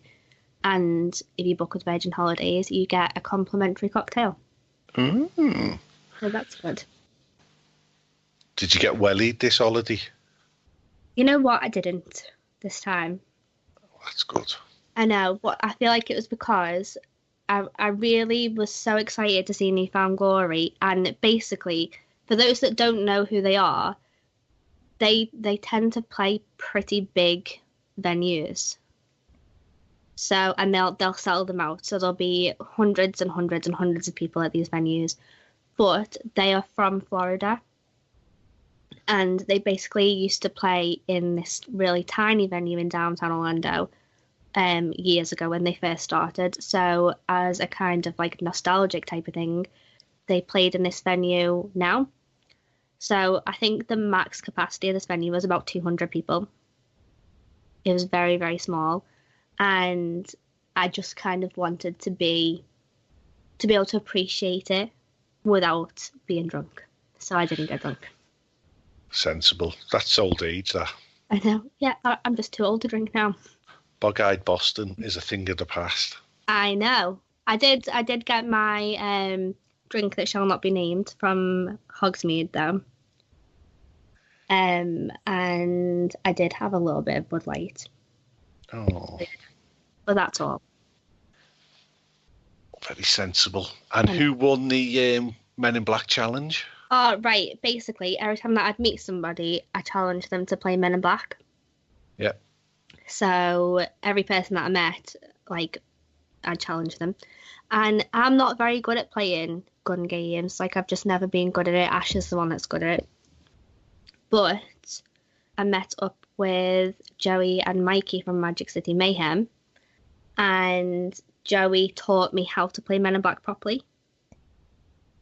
And if you book with Virgin Holidays, you get a complimentary cocktail. Mm. So that's good. Did you get wellied this holiday? You know what? I didn't this time. That's good. I know, but I feel like it was because I really was so excited to see Newfound Glory, and basically, for those that don't know who they are, they tend to play pretty big venues. So, and they'll sell them out. So there'll be hundreds and hundreds and hundreds of people at these venues, but they are from Florida, and they basically used to play in this really tiny venue in downtown Orlando years ago when they first started. So as a kind of like nostalgic type of thing, they played in this venue now. So I think the max capacity of this venue was about 200 people. It was very, very small. And I just kind of wanted to be able to appreciate it without being drunk. So I didn't get drunk. Sensible. That's old age, that. I know. Yeah, I'm just too old to drink now. Bog-eyed Boston is a thing of the past. I know. I did get my drink that shall not be named from Hogsmeade, though. And I did have a little bit of Bud Light. Oh. But that's all. Very sensible. And who won the Men in Black challenge? Oh, right. Basically, every time that I'd meet somebody, I challenged them to play Men in Black. Yeah. So every person that I met, like, I challenged them. And I'm not very good at playing gun games. Like, I've just never been good at it. Ash is the one that's good at it. But I met up with Joey and Mikey from Magic City Mayhem. And Joey taught me how to play Men in Black properly.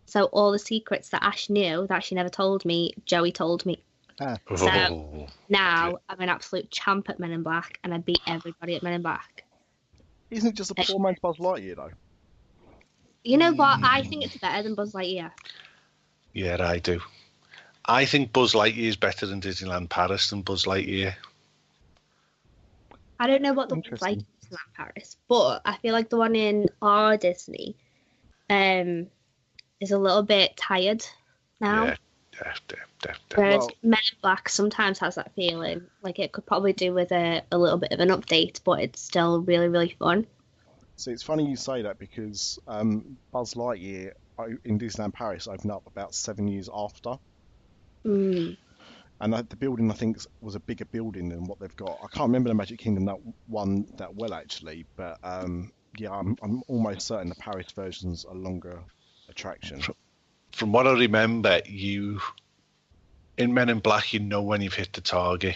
So all the secrets that Ash knew that she never told me, Joey told me. So now I'm an absolute champ at Men in Black, and I beat everybody at Men in Black. Isn't it just a poor man's Buzz Lightyear, though? You know what? I think it's better than Buzz Lightyear. Yeah, I do. I think Buzz Lightyear is better than Disneyland Paris than Buzz Lightyear. I don't know what the one's like in Disneyland Paris, but I feel like the one in our Disney is a little bit tired now. Yeah. Whereas Men in Black sometimes has that feeling. Like it could probably do with a little bit of an update, but it's still really, really fun. So it's funny you say that because Buzz Lightyear in Disneyland Paris opened up about 7 years after. And the building, I think, was a bigger building than what they've got. I can't remember the Magic Kingdom that well, actually. But yeah, I'm almost certain the Paris version's a longer attraction. From what I remember, in Men in Black, you know when you've hit the target.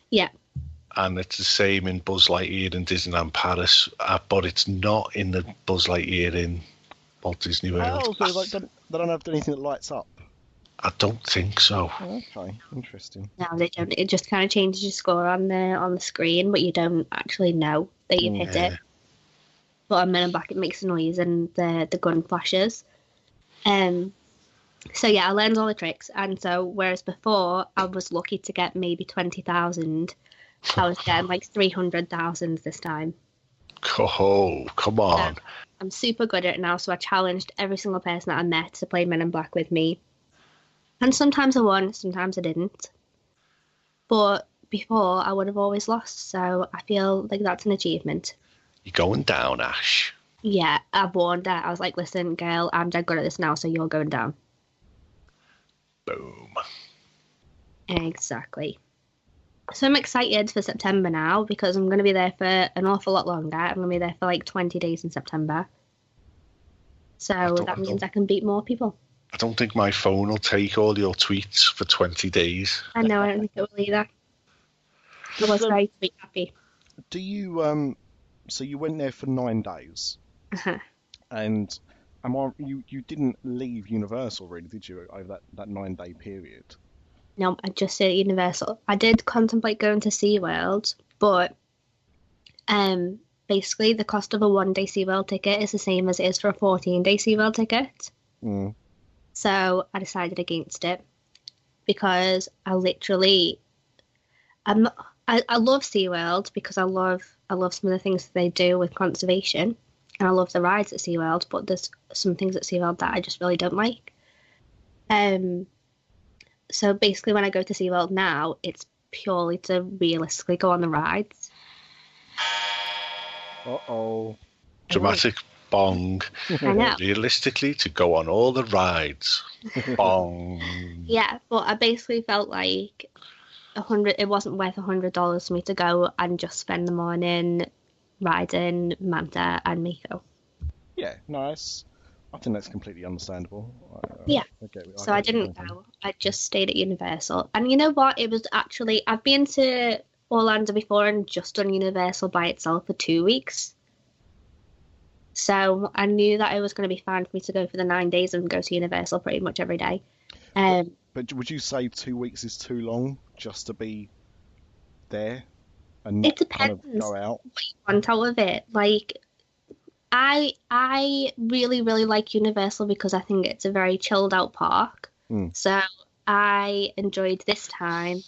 Yeah. And it's the same in Buzz Lightyear in Disneyland Paris, but it's not in the Buzz Lightyear in Walt Disney World. Oh, so they don't have anything that lights up? I don't think so. Oh, okay, interesting. No, they don't. It just kind of changes your score on the screen, but you don't actually know that you've hit it. But on Men in Black, it makes a noise and the gun flashes. So yeah, I learned all the tricks, and so whereas before I was lucky to get maybe 20,000, I was getting like 300,000 this time. Oh, come on! So I'm super good at it now, so I challenged every single person that I met to play Men in Black with me, and sometimes I won, sometimes I didn't. But before I would have always lost, so I feel like that's an achievement. You're going down, Ash. Yeah, I warned her. I was like, listen, girl, I'm dead good at this now, so you're going down. Boom. Exactly. So I'm excited for September now because I'm going to be there for an awful lot longer. I'm going to be there for like 20 days in September. So that means I can beat more people. I don't think my phone will take all your tweets for 20 days. I know, I don't think it will either. I was very sweet happy. Do you, so you went there for 9 days? Uh-huh. And you didn't leave Universal, really, did you, over that 9-day period? No, I just stayed at Universal. I did contemplate going to SeaWorld, but basically the cost of a 1-day SeaWorld ticket is the same as it is for a 14-day SeaWorld ticket. So I decided against it because I love SeaWorld because I love some of the things that they do with conservation, and I love the rides at SeaWorld, but there's some things at SeaWorld that I just really don't like. So basically when I go to SeaWorld now, it's purely to realistically go on the rides. Uh-oh. Dramatic bong. I know. Realistically, to go on all the rides. Bong. Yeah, but I basically felt like it wasn't worth $100 for me to go and just spend the morning riding Manta and Miko. Yeah, nice. I think that's completely understandable. Yeah. So I didn't go. I just stayed at Universal. And you know what? It was actually, I've been to Orlando before and just done Universal by itself for 2 weeks. So I knew that it was going to be fine for me to go for the 9 days and go to Universal pretty much every day. But would you say 2 weeks is too long just to be there and not kind of go out? What you want out of it. Like, I really, really like Universal because I think it's a very chilled out park. So I enjoyed this time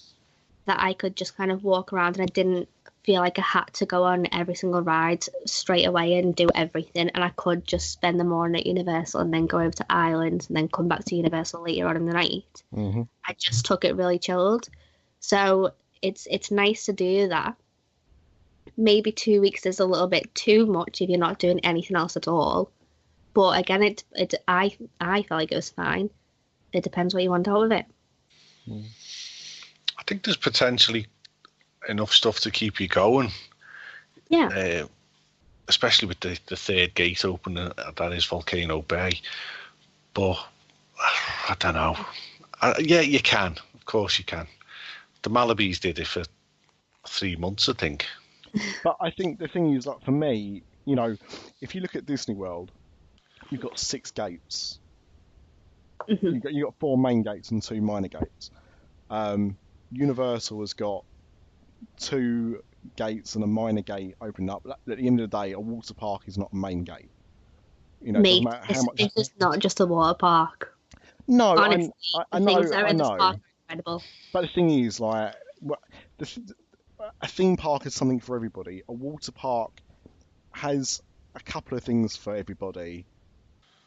that I could just kind of walk around and I didn't feel like I had to go on every single ride straight away and do everything, and I could just spend the morning at Universal and then go over to Islands and then come back to Universal later on in the night. I just took it really chilled. So it's nice to do that. Maybe 2 weeks is a little bit too much if you're not doing anything else at all. But again, I felt like it was fine. It depends what you want out of it. I think there's potentially enough stuff to keep you going. Yeah. Especially with the third gate open, that is Volcano Bay. But I don't know. Yeah, you can. Of course you can. The Malibis did it for 3 months, I think. But I think the thing is, like, for me, you know, if you look at Disney World, you've got 6 gates. Mm-hmm. You've got 4 main gates and 2 minor gates. Universal has got 2 gates and a minor gate open up. At the end of the day, a water park is not a main gate. You know, it doesn't matter how much. This is not just a water park. No, honestly, I know. Things that are in this park are incredible. But the thing is, like, a theme park is something for everybody. A water park has a couple of things for everybody,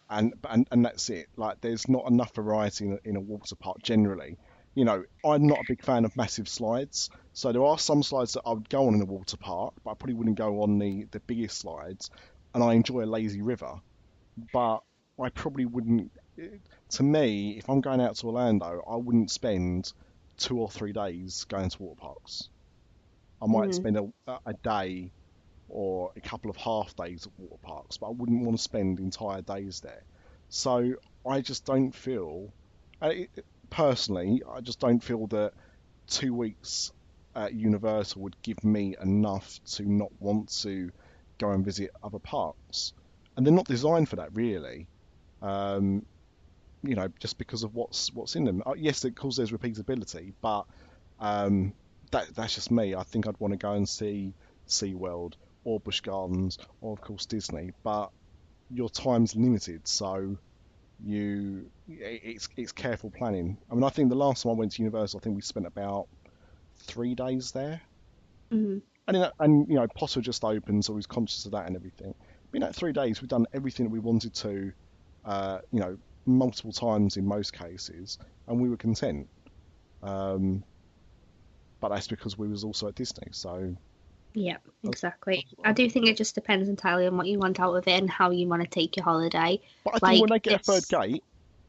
and that's it. Like, there's not enough variety in a water park generally. You know, I'm not a big fan of massive slides, so there are some slides that I would go on in a water park, but I probably wouldn't go on the biggest slides. And I enjoy a lazy river, but I probably wouldn't. To me, if I'm going out to Orlando, I wouldn't spend 2 or 3 days going to water parks. I might spend a day or a couple of half days at water parks, but I wouldn't want to spend entire days there. So I just don't feel, personally, I just don't feel that 2 weeks at Universal would give me enough to not want to go and visit other parks. And they're not designed for that, really. You know, just because of what's in them. Yes, of course, there's repeatability, but that's just me. I think I'd want to go and see SeaWorld or Busch Gardens or, of course, Disney. But your time's limited, so it's careful planning. I mean, I think the last time I went to Universal, I think we spent about 3 days there. Mm-hmm. And you know, Potter just opened, so I was conscious of that and everything. But in that 3 days, we've done everything that we wanted to. You know, multiple times in most cases, and we were content. But that's because we was also at Disney, so... Yeah, exactly. I do think it just depends entirely on what you want out of it and how you want to take your holiday. But I think when they get a third gate,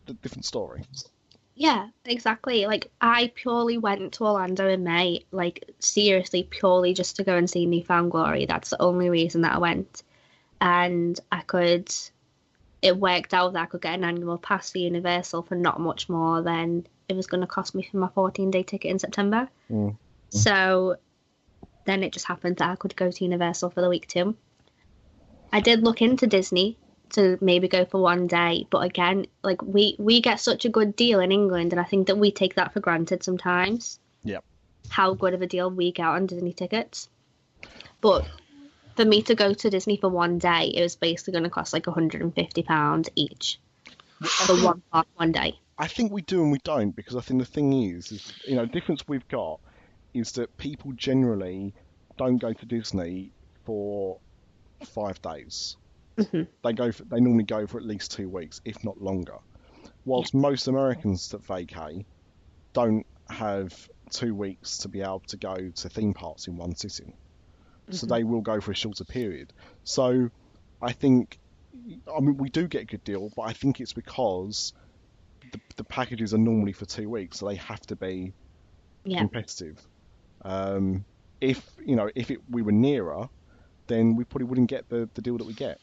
it's a different story. Yeah, exactly. Like, I purely went to Orlando in May, like, seriously, purely just to go and see New Found Glory. That's the only reason that I went. And it worked out that I could get an annual pass for Universal for not much more than it was going to cost me for my 14-day ticket in September. So then it just happened that I could go to Universal for the week too. I did look into Disney to maybe go for 1 day, but again, like, we get such a good deal in England, and I think that we take that for granted sometimes. Yeah. How good of a deal we get on Disney tickets. But for me to go to Disney for 1 day, it was basically going to cost like £150 each for one park 1 day. I think we do and we don't, because I think the thing is, you know, the difference we've got is that people generally don't go to Disney for 5 days. Mm-hmm. They normally go for at least 2 weeks, if not longer. Whilst most Americans that vacay don't have 2 weeks to be able to go to theme parks in one sitting. So they will go for a shorter period. So I think, I mean, we do get a good deal, but I think it's because the packages are normally for 2 weeks, so they have to be competitive. If we were nearer, then we probably wouldn't get the deal that we get.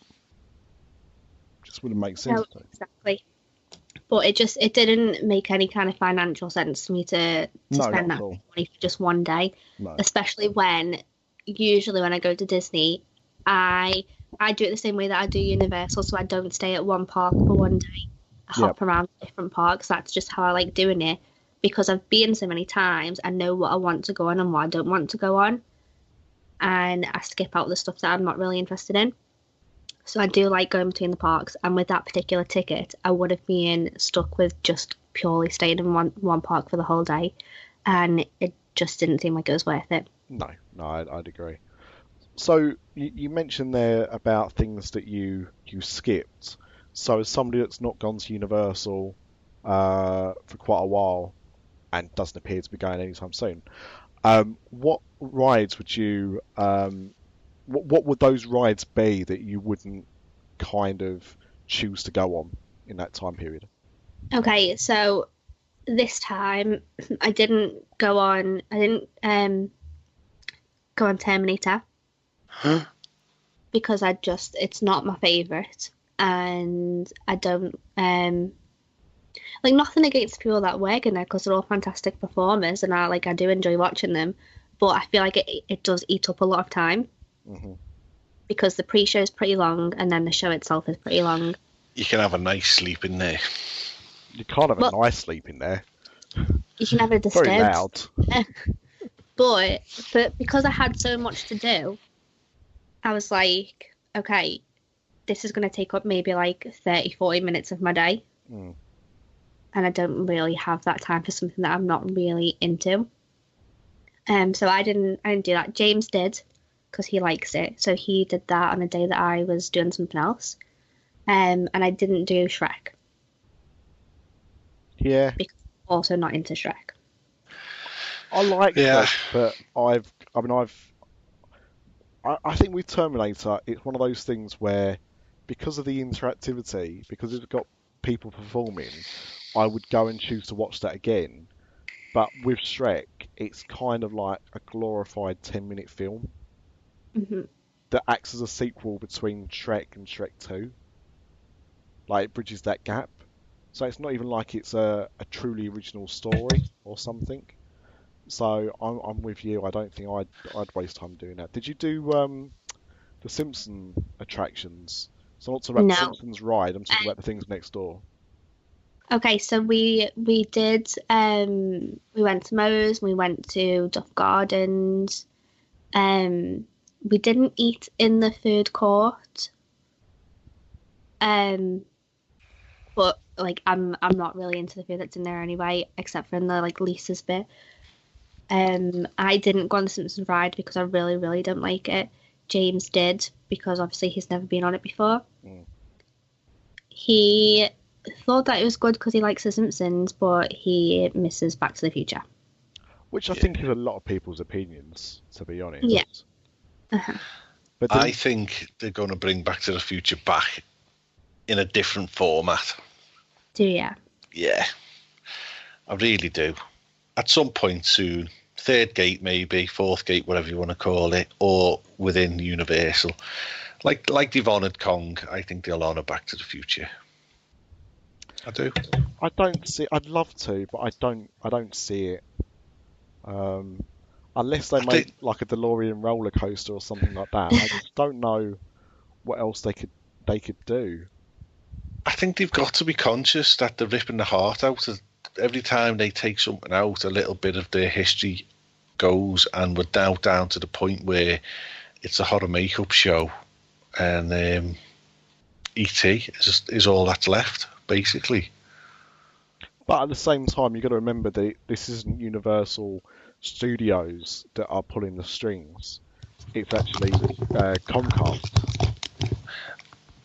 Just wouldn't make sense. No, exactly. But it didn't make any kind of financial sense to me to spend that money for just 1 day. No. Especially when, usually when I go to Disney, I do it the same way that I do Universal, so I don't stay at one park for 1 day. I hop around different parks. That's just how I like doing it, because I've been so many times. I know what I want to go on and what I don't want to go on, and I skip out the stuff that I'm not really interested in. So I do like going between the parks, and with that particular ticket, I would have been stuck with just purely staying in one park for the whole day, and it just didn't seem like it was worth it. No, I'd agree. So you mentioned there about things that you skipped. So as somebody that's not gone to Universal for quite a while and doesn't appear to be going anytime soon, what rides would you what would those rides be that you wouldn't kind of choose to go on in that time period? Okay, so this time I didn't go on Terminator. Huh? Because it's not my favourite, and I don't like, nothing against people that work in there, because they're all fantastic performers, and I do enjoy watching them, but I feel like it does eat up a lot of time. Mm-hmm. because the pre-show is pretty long and then the show itself is pretty long. You can have a nice sleep in there. You can't have a nice sleep in there. You can have a disturbed. Very loud. But because I had so much to do, I was like, okay, this is going to take up maybe like 30, 40 minutes of my day. Mm. And I don't really have that time for something that I'm not really into. So I didn't do that. James did, because he likes it. So he did that on a day that I was doing something else. And I didn't do Shrek. Yeah. Because I'm also not into Shrek. I like Shrek, but I think with Terminator, it's one of those things where, because of the interactivity, because it's got people performing, I would go and choose to watch that again. But with Shrek, it's kind of like a glorified 10-minute film that acts as a sequel between Shrek and Shrek 2. Like, it bridges that gap. So it's not even like it's a truly original story or something. So I'm with you. I don't think I'd waste time doing that. Did you do the Simpson attractions? So not about the Simpsons ride. I'm talking about the things next door. Okay, so we did. We went to Moe's. We went to Duff Gardens. We didn't eat in the food court. But like I'm not really into the food that's in there anyway, except for in the like Lisa's bit. I didn't go on the Simpsons ride because I really, really don't like it. James did, because obviously he's never been on it before. He thought that it was good because he likes the Simpsons, but he misses Back to the Future. Which I think is a lot of people's opinions, to be honest. Yeah. But I think they're going to bring Back to the Future back in a different format. Do you? Yeah. I really do. At some point soon, third gate maybe, fourth gate, whatever you want to call it, or within Universal. Like they've honoured Kong, I think they'll honour Back to the Future. I do. I don't see. I'd love to, but I don't see it. Unless they make like a DeLorean roller coaster or something like that. I just don't know what else they could do. I think they've got to be conscious that they're ripping the heart out of every time they take something out. A little bit of their history goes, and we're now down to the point where it's a horror makeup show, and E.T. is all that's left, basically. But at the same time, you've got to remember that this isn't Universal Studios that are pulling the strings. It's actually Comcast.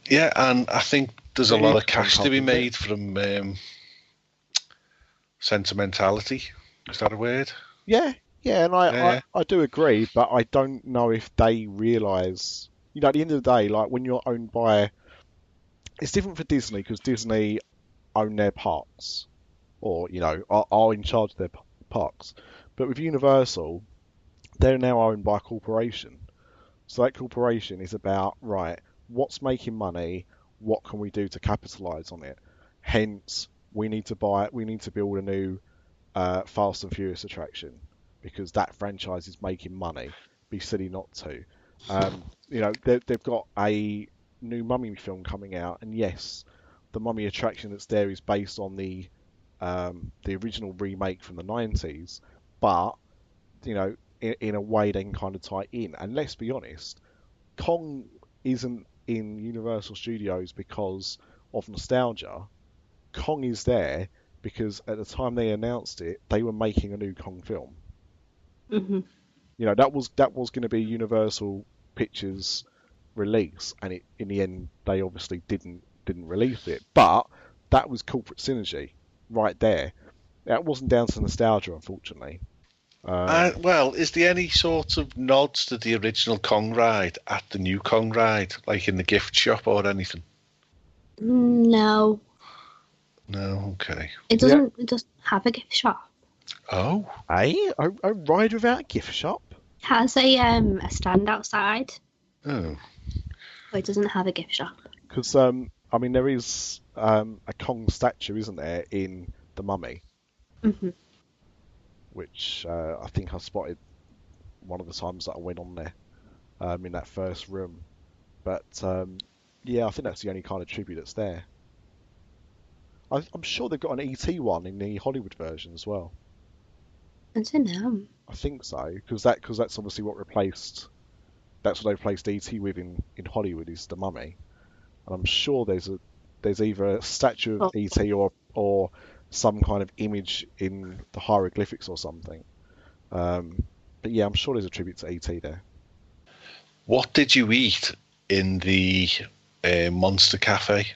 Yeah, and I think there's a lot of cash to be made from sentimentality. Is that a word? Yeah, and I do agree, but I don't know if they realise. You know, at the end of the day, like when you're owned by, it's different for Disney because Disney own their parks, or you know, are in charge of their parks. But with Universal, they're now owned by a corporation. So that corporation is about, right, what's making money? What can we do to capitalise on it? Hence, we need to build a new Fast and Furious attraction because that franchise is making money. Be silly not to. You know, they've got a new Mummy film coming out, and yes, the Mummy attraction that's there is based on the original remake from the 90s, but you know, in a way they can kind of tie in. And let's be honest, Kong isn't in Universal Studios because of nostalgia. Kong is there because at the time they announced it, they were making a new Kong film. Mm-hmm. You know, that was going to be Universal Pictures release, and in the end they obviously didn't release it. But that was corporate synergy right there. That wasn't down to nostalgia, unfortunately. Well, is there any sort of nods to the original Kong ride at the new Kong ride, like in the gift shop or anything? No. No, okay. It doesn't. It doesn't have a gift shop. Oh, a ride without a gift shop? It has a stand outside. Oh. But it doesn't have a gift shop. Because I mean, there is a Kong statue, isn't there, in the Mummy? Mm-hmm. Which I think I spotted one of the times that I went on there, in that first room. But yeah, I think that's the only kind of tribute that's there. I'm sure they've got an ET one in the Hollywood version as well. I don't know. I think so, because that's obviously what replaced. That's what they replaced ET with in Hollywood, is the Mummy. And I'm sure there's either a statue of ET or some kind of image in the hieroglyphics or something. But yeah, I'm sure there's a tribute to ET there. What did you eat in the Monster Cafe?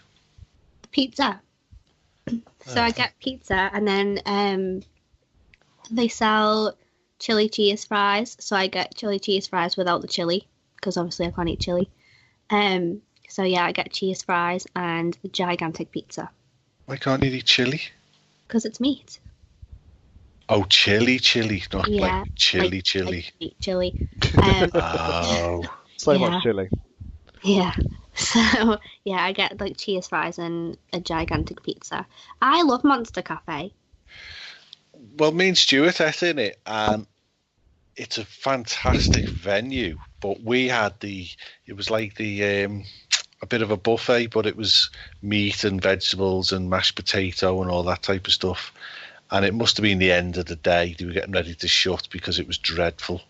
Pizza. So I get pizza, and then they sell chili cheese fries. So I get chili cheese fries without the chili, because obviously I can't eat chili. So yeah, I get cheese fries and a gigantic pizza. Why can't you eat chili? Because it's meat. Oh, chili, not like chili. Like meat chili. Oh, so much chili. Yeah. So yeah, I get like cheese fries and a gigantic pizza. I love Monster Cafe. Well, me and Stuart ate in it, and it's a fantastic venue. But we had it was like a bit of a buffet, but it was meat and vegetables and mashed potato and all that type of stuff. And it must have been the end of the day. They were getting ready to shut because it was dreadful.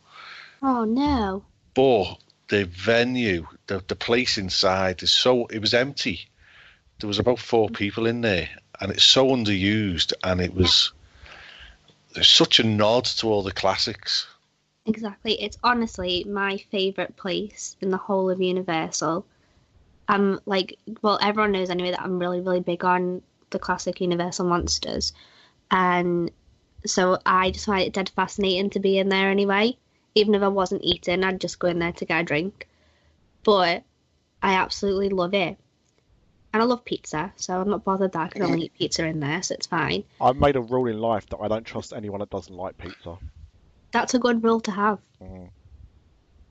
Oh no! But the venue, the place inside it was empty. There was about 4 people in there, and it's so underused, and there's such a nod to all the classics. Exactly. It's honestly my favourite place in the whole of Universal. Everyone knows anyway that I'm really, really big on the classic Universal monsters. And so I just find it dead fascinating to be in there anyway. Even if I wasn't eating, I'd just go in there to get a drink. But I absolutely love it. And I love pizza, so I'm not bothered that I can only eat pizza in there, so it's fine. I've made a rule in life that I don't trust anyone that doesn't like pizza. That's a good rule to have. Mm.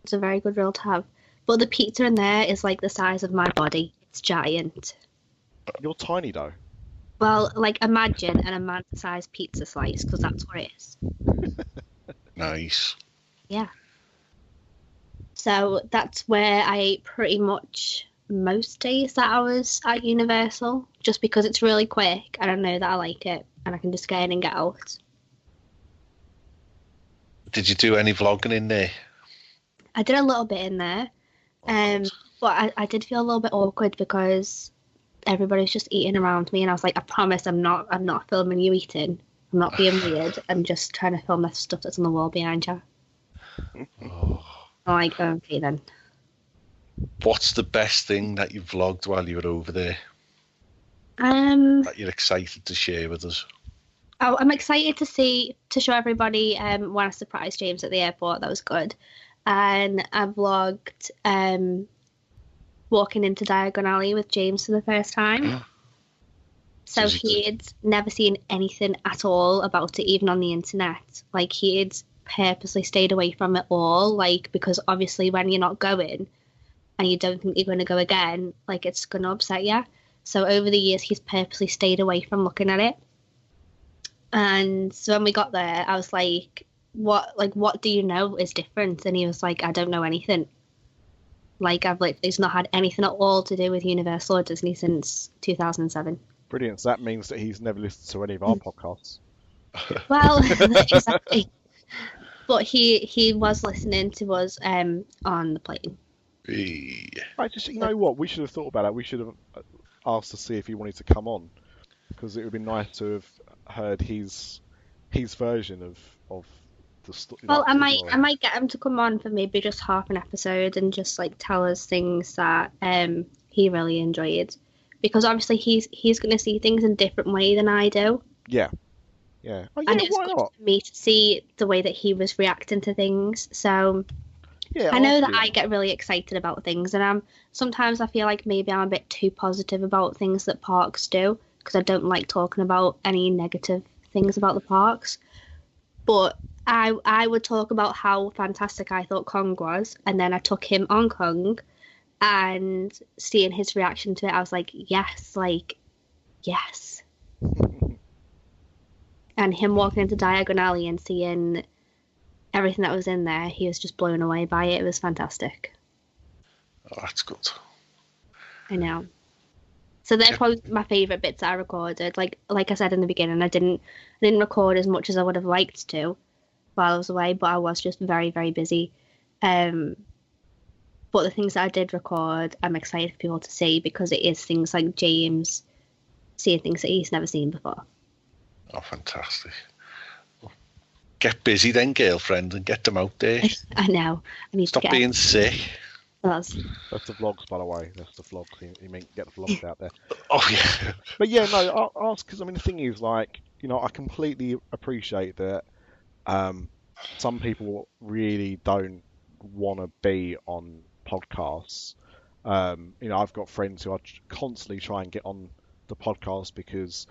It's a very good rule to have. But the pizza in there is like the size of my body. It's giant. You're tiny, though. Well, like, imagine an amount-sized pizza slice, because that's what it is. Nice. Yeah. So that's where I ate pretty much most days that I was at Universal, just because it's really quick, and I know that I like it, and I can just get in and get out. Did you do any vlogging in there? I did a little bit in there, but I did feel a little bit awkward because everybody's just eating around me, and I was like, I promise I'm not filming you eating. I'm not being weird. I'm just trying to film the stuff that's on the wall behind you. Oh. I'm like, okay then. What's the best thing that you vlogged while you were over there? That you're excited to share with us? Oh, I'm excited to show everybody when I surprised James at the airport. That was good. And I vlogged walking into Diagon Alley with James for the first time. So he'd never seen anything at all about it, even on the internet. Like, he'd purposely stayed away from it all, like, because obviously when you're not going and you don't think you're going to go again, like, it's going to upset you. So over the years, he's purposely stayed away from looking at it. And so when we got there, I was like, what do you know is different? And he was like, I don't know anything. Like, he's not had anything at all to do with Universal or Disney since 2007. Brilliant. So that means that he's never listened to any of our podcasts. Well, exactly. But he was listening to us on the plane. Right, just, you know what? We should have thought about it. We should have asked to see if he wanted to come on, because it would be nice to have heard his version of the story. Well, I might get him to come on for maybe just half an episode and just like tell us things that he really enjoyed, because obviously he's going to see things in a different way than I do. Yeah. Yeah. Oh, yeah, and it's good for me to see the way that he was reacting to things. So yeah, I know that I get really excited about things, and sometimes I feel like maybe I'm a bit too positive about things that parks do, because I don't like talking about any negative things about the parks. But I would talk about how fantastic I thought Kong was, and then I took him on Kong, and seeing his reaction to it, I was like, yes. And him walking into Diagon Alley and seeing everything that was in there, he was just blown away by it. It was fantastic. Oh, that's good. I know. So they're probably my favourite bits that I recorded. Like I said in the beginning, I didn't record as much as I would have liked to while I was away, but I was just very, very busy. But the things that I did record, I'm excited for people to see, because it is things like James seeing things that he's never seen before. Oh, fantastic. Get busy then, girlfriend, and get them out there. I know. I need Stop to being sick. That's the vlogs, by the way. That's the vlogs. You mean get the vlogs out there. Oh, yeah. But yeah, no, I'll ask, because I mean, the thing is, like, you know, I completely appreciate that some people really don't want to be on podcasts. You know, I've got friends who I constantly try and get on the podcast because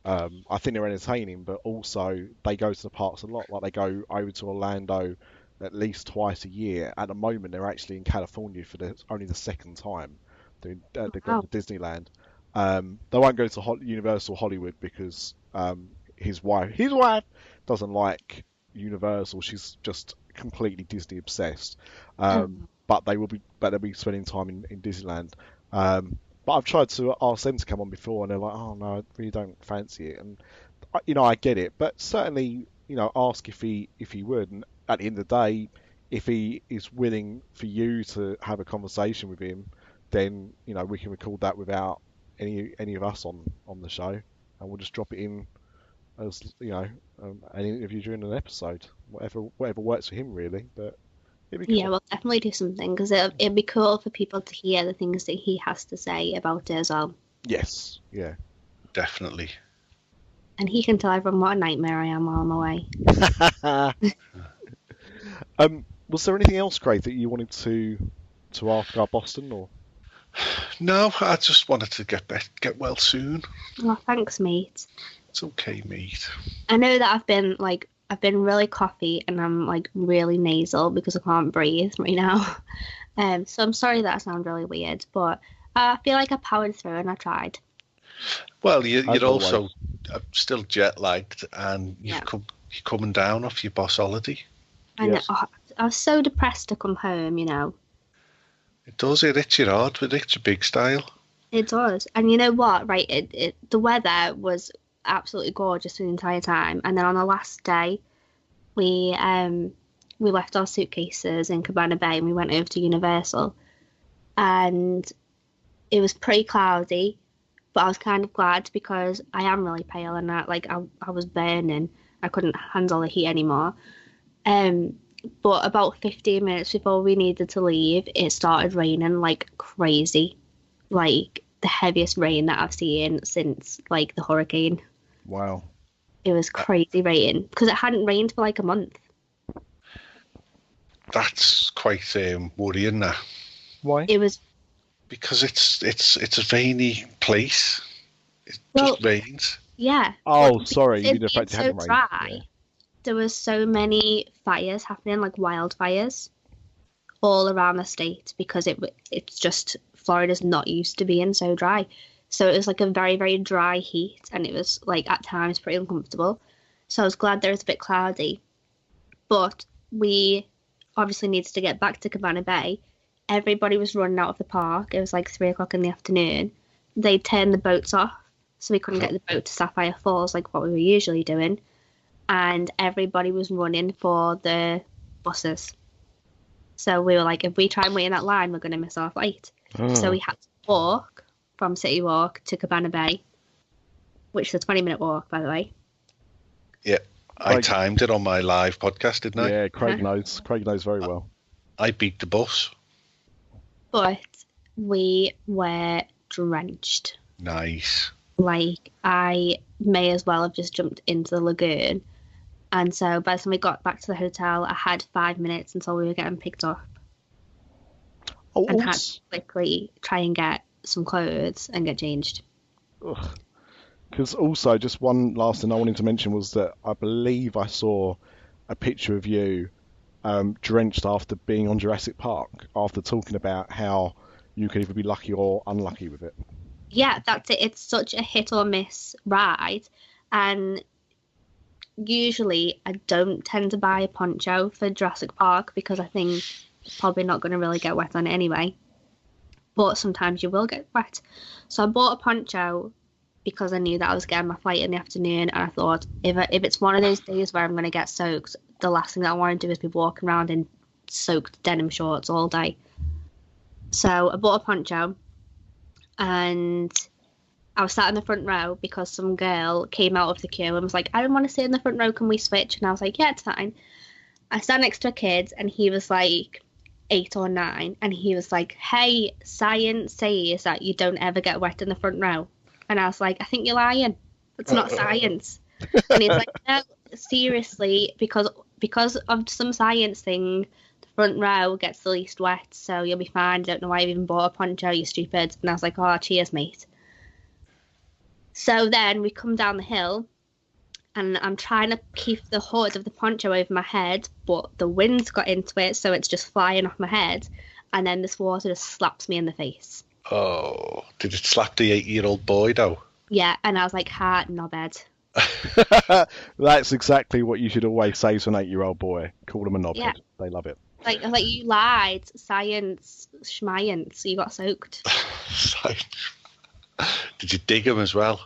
I think they're entertaining, but also they go to the parks a lot. Like, they go over to Orlando at least twice a year. At the moment, they're actually in California for only the second time. They've gone to Disneyland. They won't go to Universal Hollywood because his wife doesn't like Universal. She's just completely Disney obsessed. But they'll be spending time in Disneyland. But I've tried to ask them to come on before, and they're like, "Oh no, I really don't fancy it." And you know, I get it, but certainly, you know, ask if he would. And at the end of the day, if he is willing for you to have a conversation with him, then, you know, we can record that without any of us on the show, and we'll just drop it in as, you know, an interview during an episode, whatever works for him, really. But it'd be cool. Yeah, we'll definitely do something, because it'd be cool for people to hear the things that he has to say about it as well. Yes, yeah, definitely. And he can tell everyone what a nightmare I am while I'm away. Was there anything else, Craig, that you wanted to ask our Boston, or? No, I just wanted to get well soon. Oh, thanks, mate. It's okay, mate. I know that I've been really coughy, and I'm like really nasal because I can't breathe right now. So I'm sorry that I sound really weird, but I feel like I powered through and I tried. Well, you're also still jet lagged, and you're coming down off your boss holiday. I know. Oh, I was so depressed to come home, you know. It does. It hits your heart, but it hits your big style. It does. And you know what? Right, the weather was absolutely gorgeous the entire time. And then on the last day, we left our suitcases in Cabana Bay and we went over to Universal. And it was pretty cloudy, but I was kind of glad because I am really pale and I was burning. I couldn't handle the heat anymore. But about 15 minutes before we needed to leave, it started raining like crazy. Like the heaviest rain that I've seen since like the hurricane. Wow. It was crazy rain because it hadn't rained for like a month. That's quite worrying, that. Why? It was because it's a rainy place. It just rains. Yeah. Oh, sorry. You It's so dry. Yeah. There was so many fires happening, like wildfires, all around the state because it's just Florida's not used to being so dry. So it was like a very, very dry heat, and it was like at times pretty uncomfortable. So I was glad there was a bit cloudy. But we obviously needed to get back to Cabana Bay. Everybody was running out of the park. It was like 3:00 in the afternoon. They turned the boats off, so we couldn't get the boat to Sapphire Falls like what we were usually doing. And everybody was running for the buses. So we were like, if we try and wait in that line, we're going to miss our flight. So we had to walk from City Walk to Cabana Bay, which is a 20-minute walk, by the way. Yeah, I timed it on my live podcast, didn't I? Yeah, Craig knows. Craig knows very well. I beat the bus. But we were drenched. Nice. Like, I may as well have just jumped into the lagoon. And so by the time we got back to the hotel, I had 5 minutes until we were getting picked up. Oh, and had to quickly try and get some clothes and get changed. Because also, just one last thing I wanted to mention was that I believe I saw a picture of you drenched after being on Jurassic Park, after talking about how you could either be lucky or unlucky with it. Yeah, that's it. It's such a hit or miss ride. And usually I don't tend to buy a poncho for Jurassic Park because I think it's probably not going to really get wet on it anyway. but sometimes you will get wet. So I bought a poncho because I knew that I was getting my flight in the afternoon, and I thought if it's one of those days where I'm going to get soaked, the last thing that I want to do is be walking around in soaked denim shorts all day. So I bought a poncho, and I was sat in the front row because some girl came out of the queue and was like, I don't want to sit in the front row, can we switch? And I was like, yeah, it's fine. I sat next to a kid, and he was like 8 or 9, and he was like, hey, science says that you don't ever get wet in the front row. And I was like, I think you're lying. It's not science. And he's like, no, seriously, because of some science thing, the front row gets the least wet, so you'll be fine. I don't know why you even bought a poncho, you stupid. And I was like, oh, cheers, mate. So then we come down the hill, and I'm trying to keep the hood of the poncho over my head, but the wind's got into it, so it's just flying off my head. And then this water just slaps me in the face. Oh, did it slap the 8-year-old boy, though? Yeah, and I was like, ha, knobhead. That's exactly what you should always say to an 8-year-old boy. Call them a knobhead. Yeah. They love it. Like you lied. Science, schmience. You got soaked. Did you dig him as well?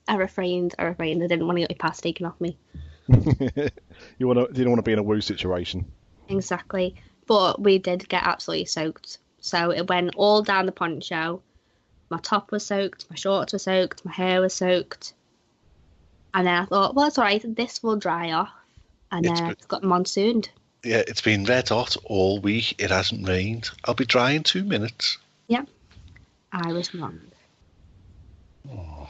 I refrained. I didn't want to get my pass taken off me. Didn't want to be in a woo situation. Exactly. But we did get absolutely soaked. So it went all down the poncho. My top was soaked, my shorts were soaked, my hair was soaked. And then I thought, well, it's all right, this will dry off. And then I got monsooned. Yeah, it's been red hot all week. It hasn't rained. I'll be dry in 2 minutes. Yeah. I was wrong. Oh.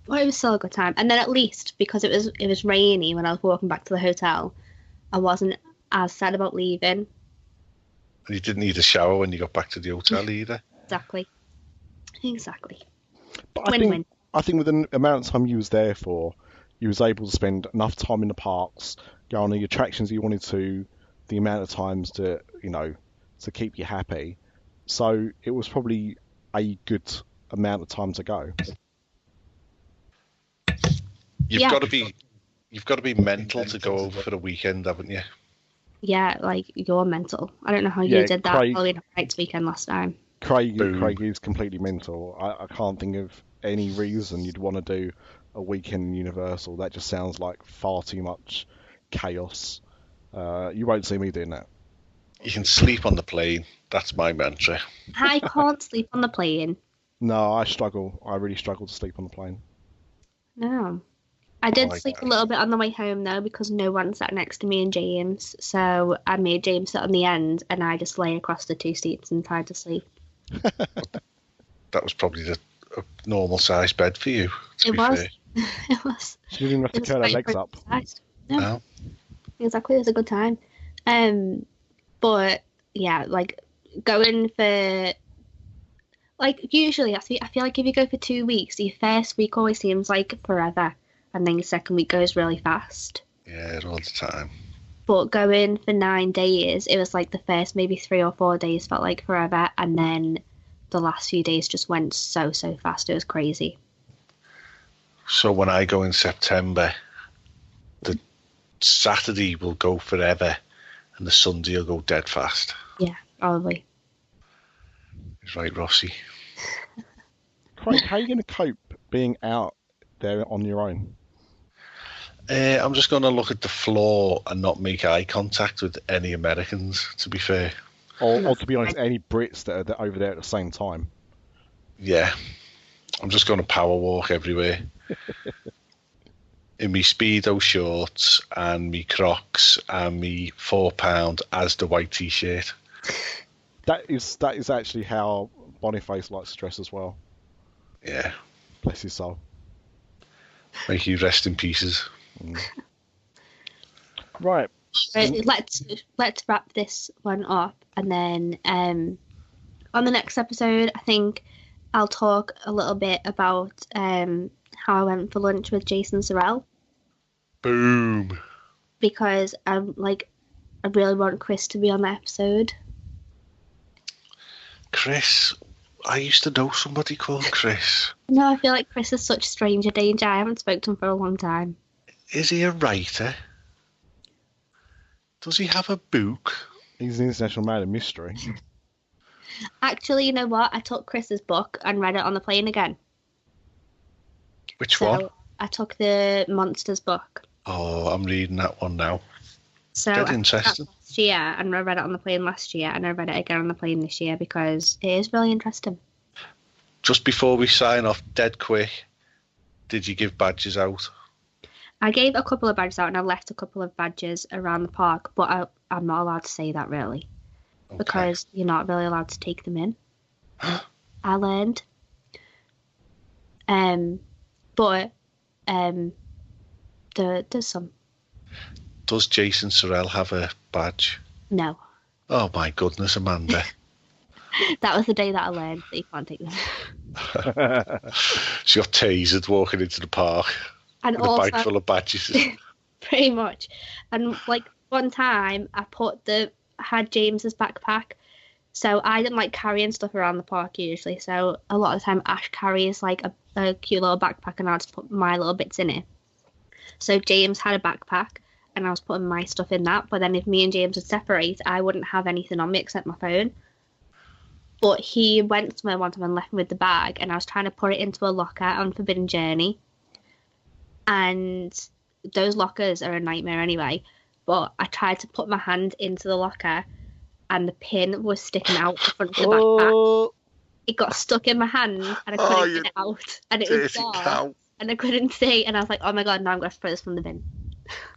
Well, it was still a good time. And then at least, because it was rainy when I was walking back to the hotel, I wasn't as sad about leaving. And you didn't need a shower when you got back to the hotel either. Exactly. But I think with the amount of time you was there for, you was able to spend enough time in the parks, go on the attractions you wanted to, the amount of times to keep you happy. So it was probably a good amount of time to go. You've got to be mental to go over for the weekend, haven't you? Yeah, like you're mental. I don't know how you did that Halloween Heights weekend last time. Craig is completely mental. I can't think of any reason you'd want to do a weekend in Universal. That just sounds like far too much chaos. You won't see me doing that. You can sleep on the plane. That's my mantra. I can't sleep on the plane. No, I struggle. I really struggle to sleep on the plane. No. I did sleep a little bit on the way home, though, because no one sat next to me and James. So I made James sit on the end, and I just lay across the 2 seats and tried to sleep. That was probably a normal size bed for you. It was. It was. She didn't have to curl her legs up. No. Exactly. It was a good time. But yeah, like going for, like, usually I feel like if you go for 2 weeks, your first week always seems like forever, and then your second week goes really fast. Yeah, all the time. But going for 9 days, it was like the first maybe 3 or 4 days felt like forever, and then the last few days just went so fast. It was crazy. So when I go in September, the Saturday will go forever, and the Sunday will go dead fast. Yeah, probably. He's right, Rossi. Craig, how are you going to cope being out there on your own? I'm just going to look at the floor and not make eye contact with any Americans, to be fair. Or to be honest, any Brits that are over there at the same time. Yeah. I'm just going to power walk everywhere. In me Speedo shorts and me Crocs and me £4 Asda white t-shirt. That is actually how Boniface likes to dress as well. Yeah. Bless his soul. Make you rest in pieces. Right. Let's wrap this one up, and then on the next episode, I think I'll talk a little bit about how I went for lunch with Jason Sorrell. Boom. Because I really want Chris to be on the episode. Chris, I used to know somebody called Chris. No, I feel like Chris is such stranger danger. I haven't spoken to him for a long time. Is he a writer? Does he have a book? He's an international man of mystery. Actually, you know what? I took Chris's book and read it on the plane again. Which one? I took the Monsters book. Oh, I'm reading that one now. So Dead I interesting. read that last year, and I read it on the plane last year, and I read it again on the plane this year because it is really interesting. Just before we sign off, dead quick, did you give badges out? I gave a couple of badges out, and I left a couple of badges around the park, but I'm not allowed to say that really, because you're not really allowed to take them in. I learned. But there's some. Does Jason Sorrell have a badge? No. Oh my goodness, Amanda. That was the day that I learned that you can't take them. She got tasered walking into the park And with also, a bag full of badges. Pretty much. And like one time I had James's backpack. So I didn't like carrying stuff around the park usually. So a lot of the time Ash carries like a cute little backpack and I'll just put my little bits in it. So James had a backpack and I was putting my stuff in that. But then if me and James would separate, I wouldn't have anything on me except my phone. But he went somewhere one time and left me with the bag and I was trying to put it into a locker on Forbidden Journey. And those lockers are a nightmare anyway. But I tried to put my hand into the locker and the pin was sticking out the front of the backpack. It got stuck in my hand and I couldn't get it out. And it was dark and I couldn't see. And I was like, oh my God, now I'm going to throw this from the bin.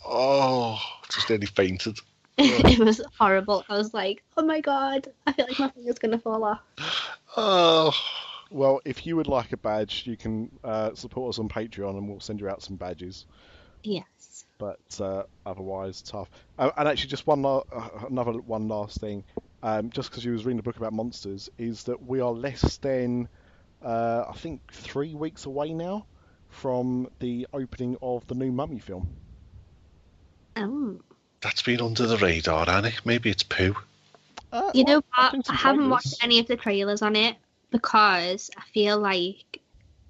Oh, just nearly fainted. It was horrible. I was like, oh my God, I feel like my finger's going to fall off. Oh. Well, if you would like a badge, you can support us on Patreon and we'll send you out some badges. Yes. But otherwise, tough. And actually, just another last thing. Just because you was reading the book about monsters, is that we are less than, I think, 3 weeks away now from the opening of the new Mummy film. Oh. That's been under the radar, Annie. Maybe it's poo. You know what? I haven't watched any of the trailers on it because I feel like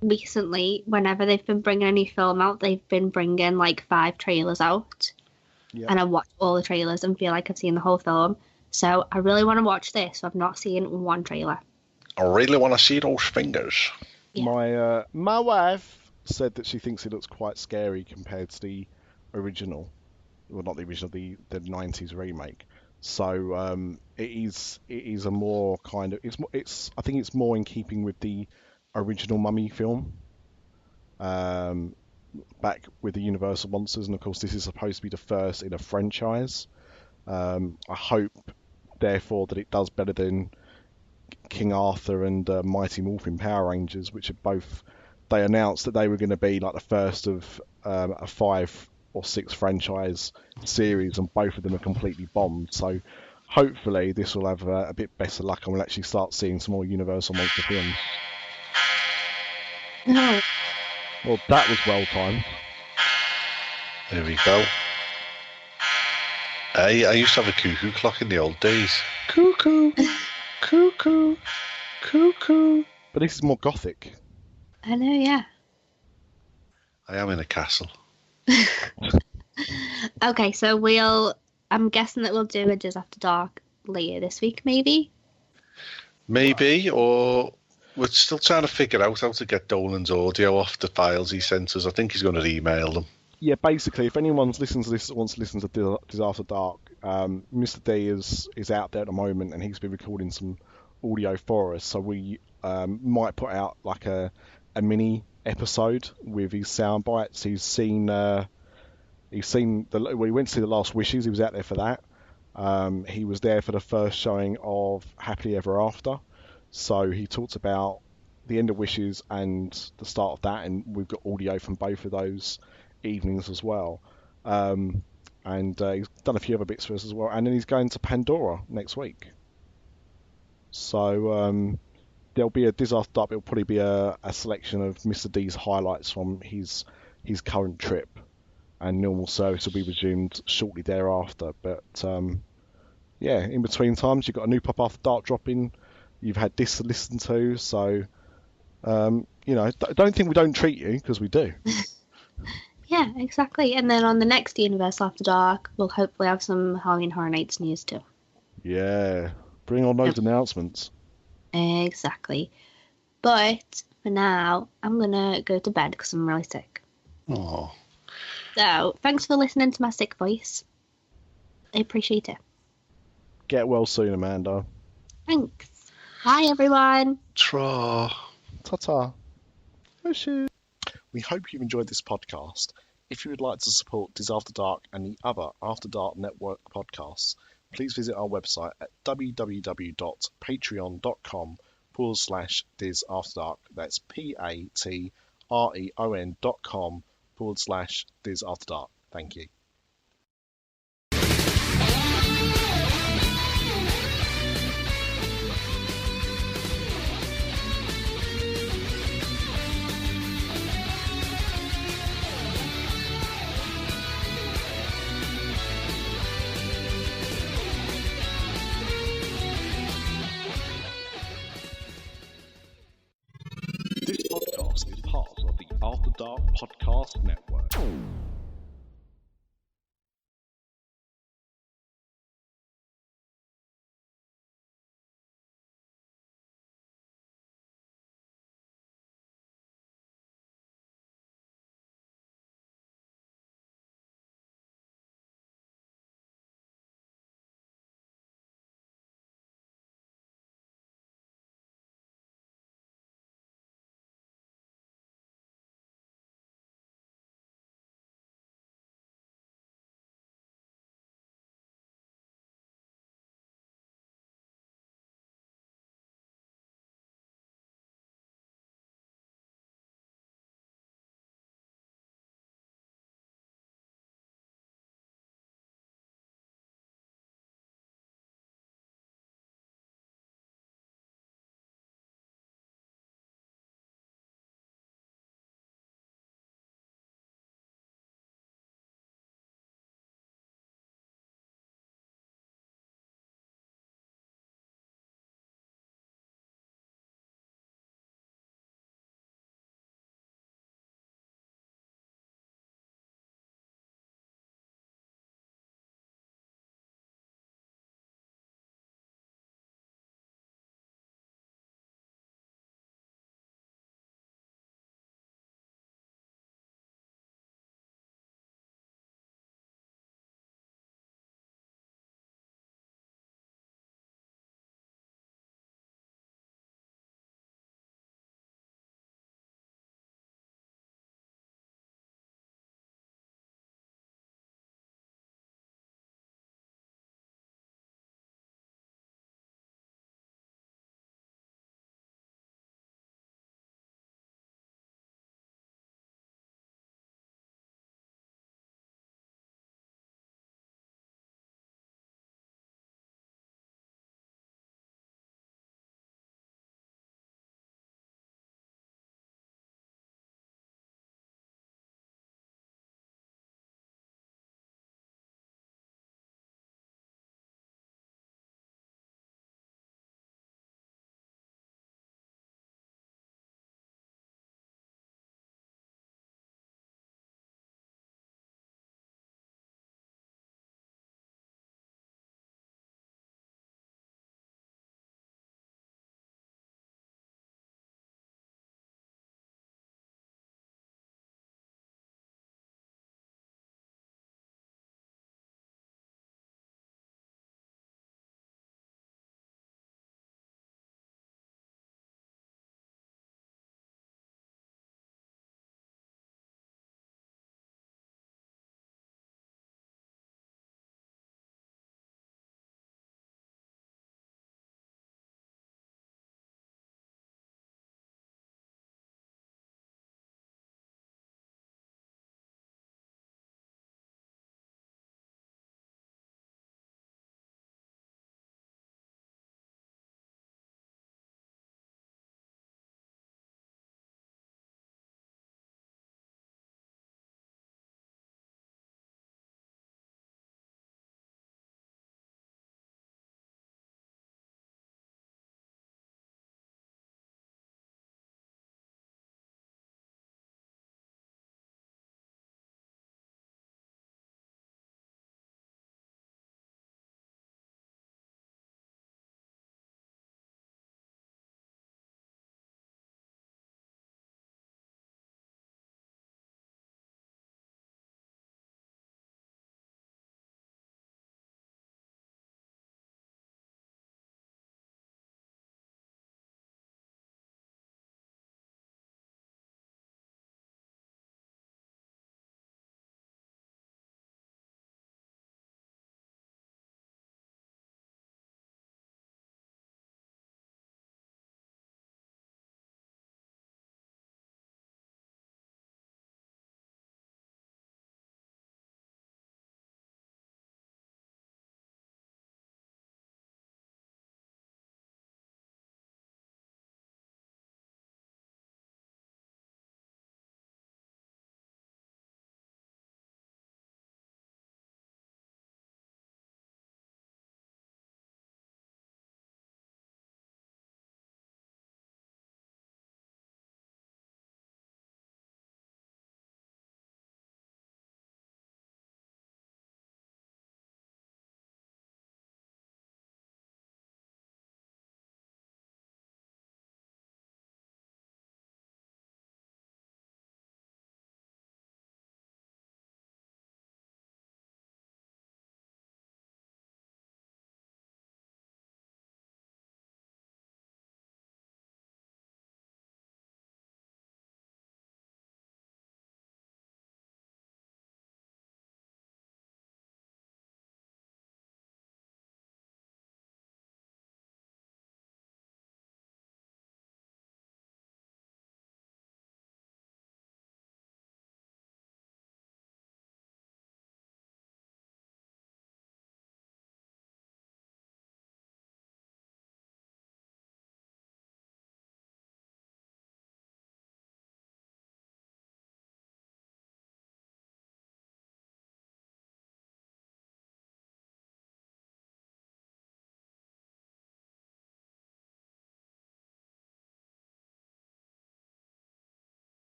recently, whenever they've been bringing a new film out, they've been bringing like 5 trailers out. Yeah. And I watched all the trailers and feel like I've seen the whole film. So I really want to watch this. So I've not seen one trailer. I really want to see those fingers. Yeah. My wife said that she thinks it looks quite scary compared to the original. Well, not the original, the 90s remake. So it is a more kind of it's I think it's more in keeping with the original Mummy film, back with the Universal monsters, and of course this is supposed to be the first in a franchise. I hope, therefore, that it does better than King Arthur and Mighty Morphin Power Rangers, which are both. They announced that they were going to be like the first of a 5 or 6 franchise series, and both of them are completely bombed. So hopefully this will have a bit better luck, and we'll actually start seeing some more Universal monster films. No. Well, that was well timed. There we go. I used to have a cuckoo clock in the old days. Cuckoo, cuckoo, cuckoo. But this is more gothic. I know, yeah. I am in a castle. Okay, so I'm guessing that we'll do a Dis After Dark later this week, maybe? Maybe, or we're still trying to figure out how to get Dolan's audio off the files he sent us. I think he's going to email them. Yeah, basically, if anyone's listening to this that wants to listen to Dis After Dark, Mr. D is out there at the moment, and he's been recording some audio for us. So we might put out like a mini episode with his sound bites. He went to see The Last Wishes. He was out there for that. He was there for the first showing of Happily Ever After. So he talked about the end of Wishes and the start of that, and we've got audio from both of those evenings as well. And he's done a few other bits for us as well. And then he's going to Pandora next week. So there'll be a Dis After Dark. It'll probably be a selection of Mr. D's highlights from his current trip. And normal service will be resumed shortly thereafter. But yeah, in between times, you've got a new Pop After Dark dropping. You've had this to listen to. So, don't think we don't treat you, because we do. Yeah, exactly. And then on the next Universal After Dark, we'll hopefully have some Halloween Horror Nights news too. Yeah, bring on those announcements. Exactly. But for now, I'm going to go to bed because I'm really sick. Oh. So, thanks for listening to my sick voice. I appreciate it. Get well soon, Amanda. Thanks. Bye, everyone. Tra. Ta-ta. Oh, shit. We hope you've enjoyed this podcast. If you would like to support Dis After Dark and the other After Dark Network podcasts, please visit our website at www.patreon.com/Dis After Dark. That's patreon.com/Dis After Dark. Thank you. This podcast is part of the After Dark Podcast Network.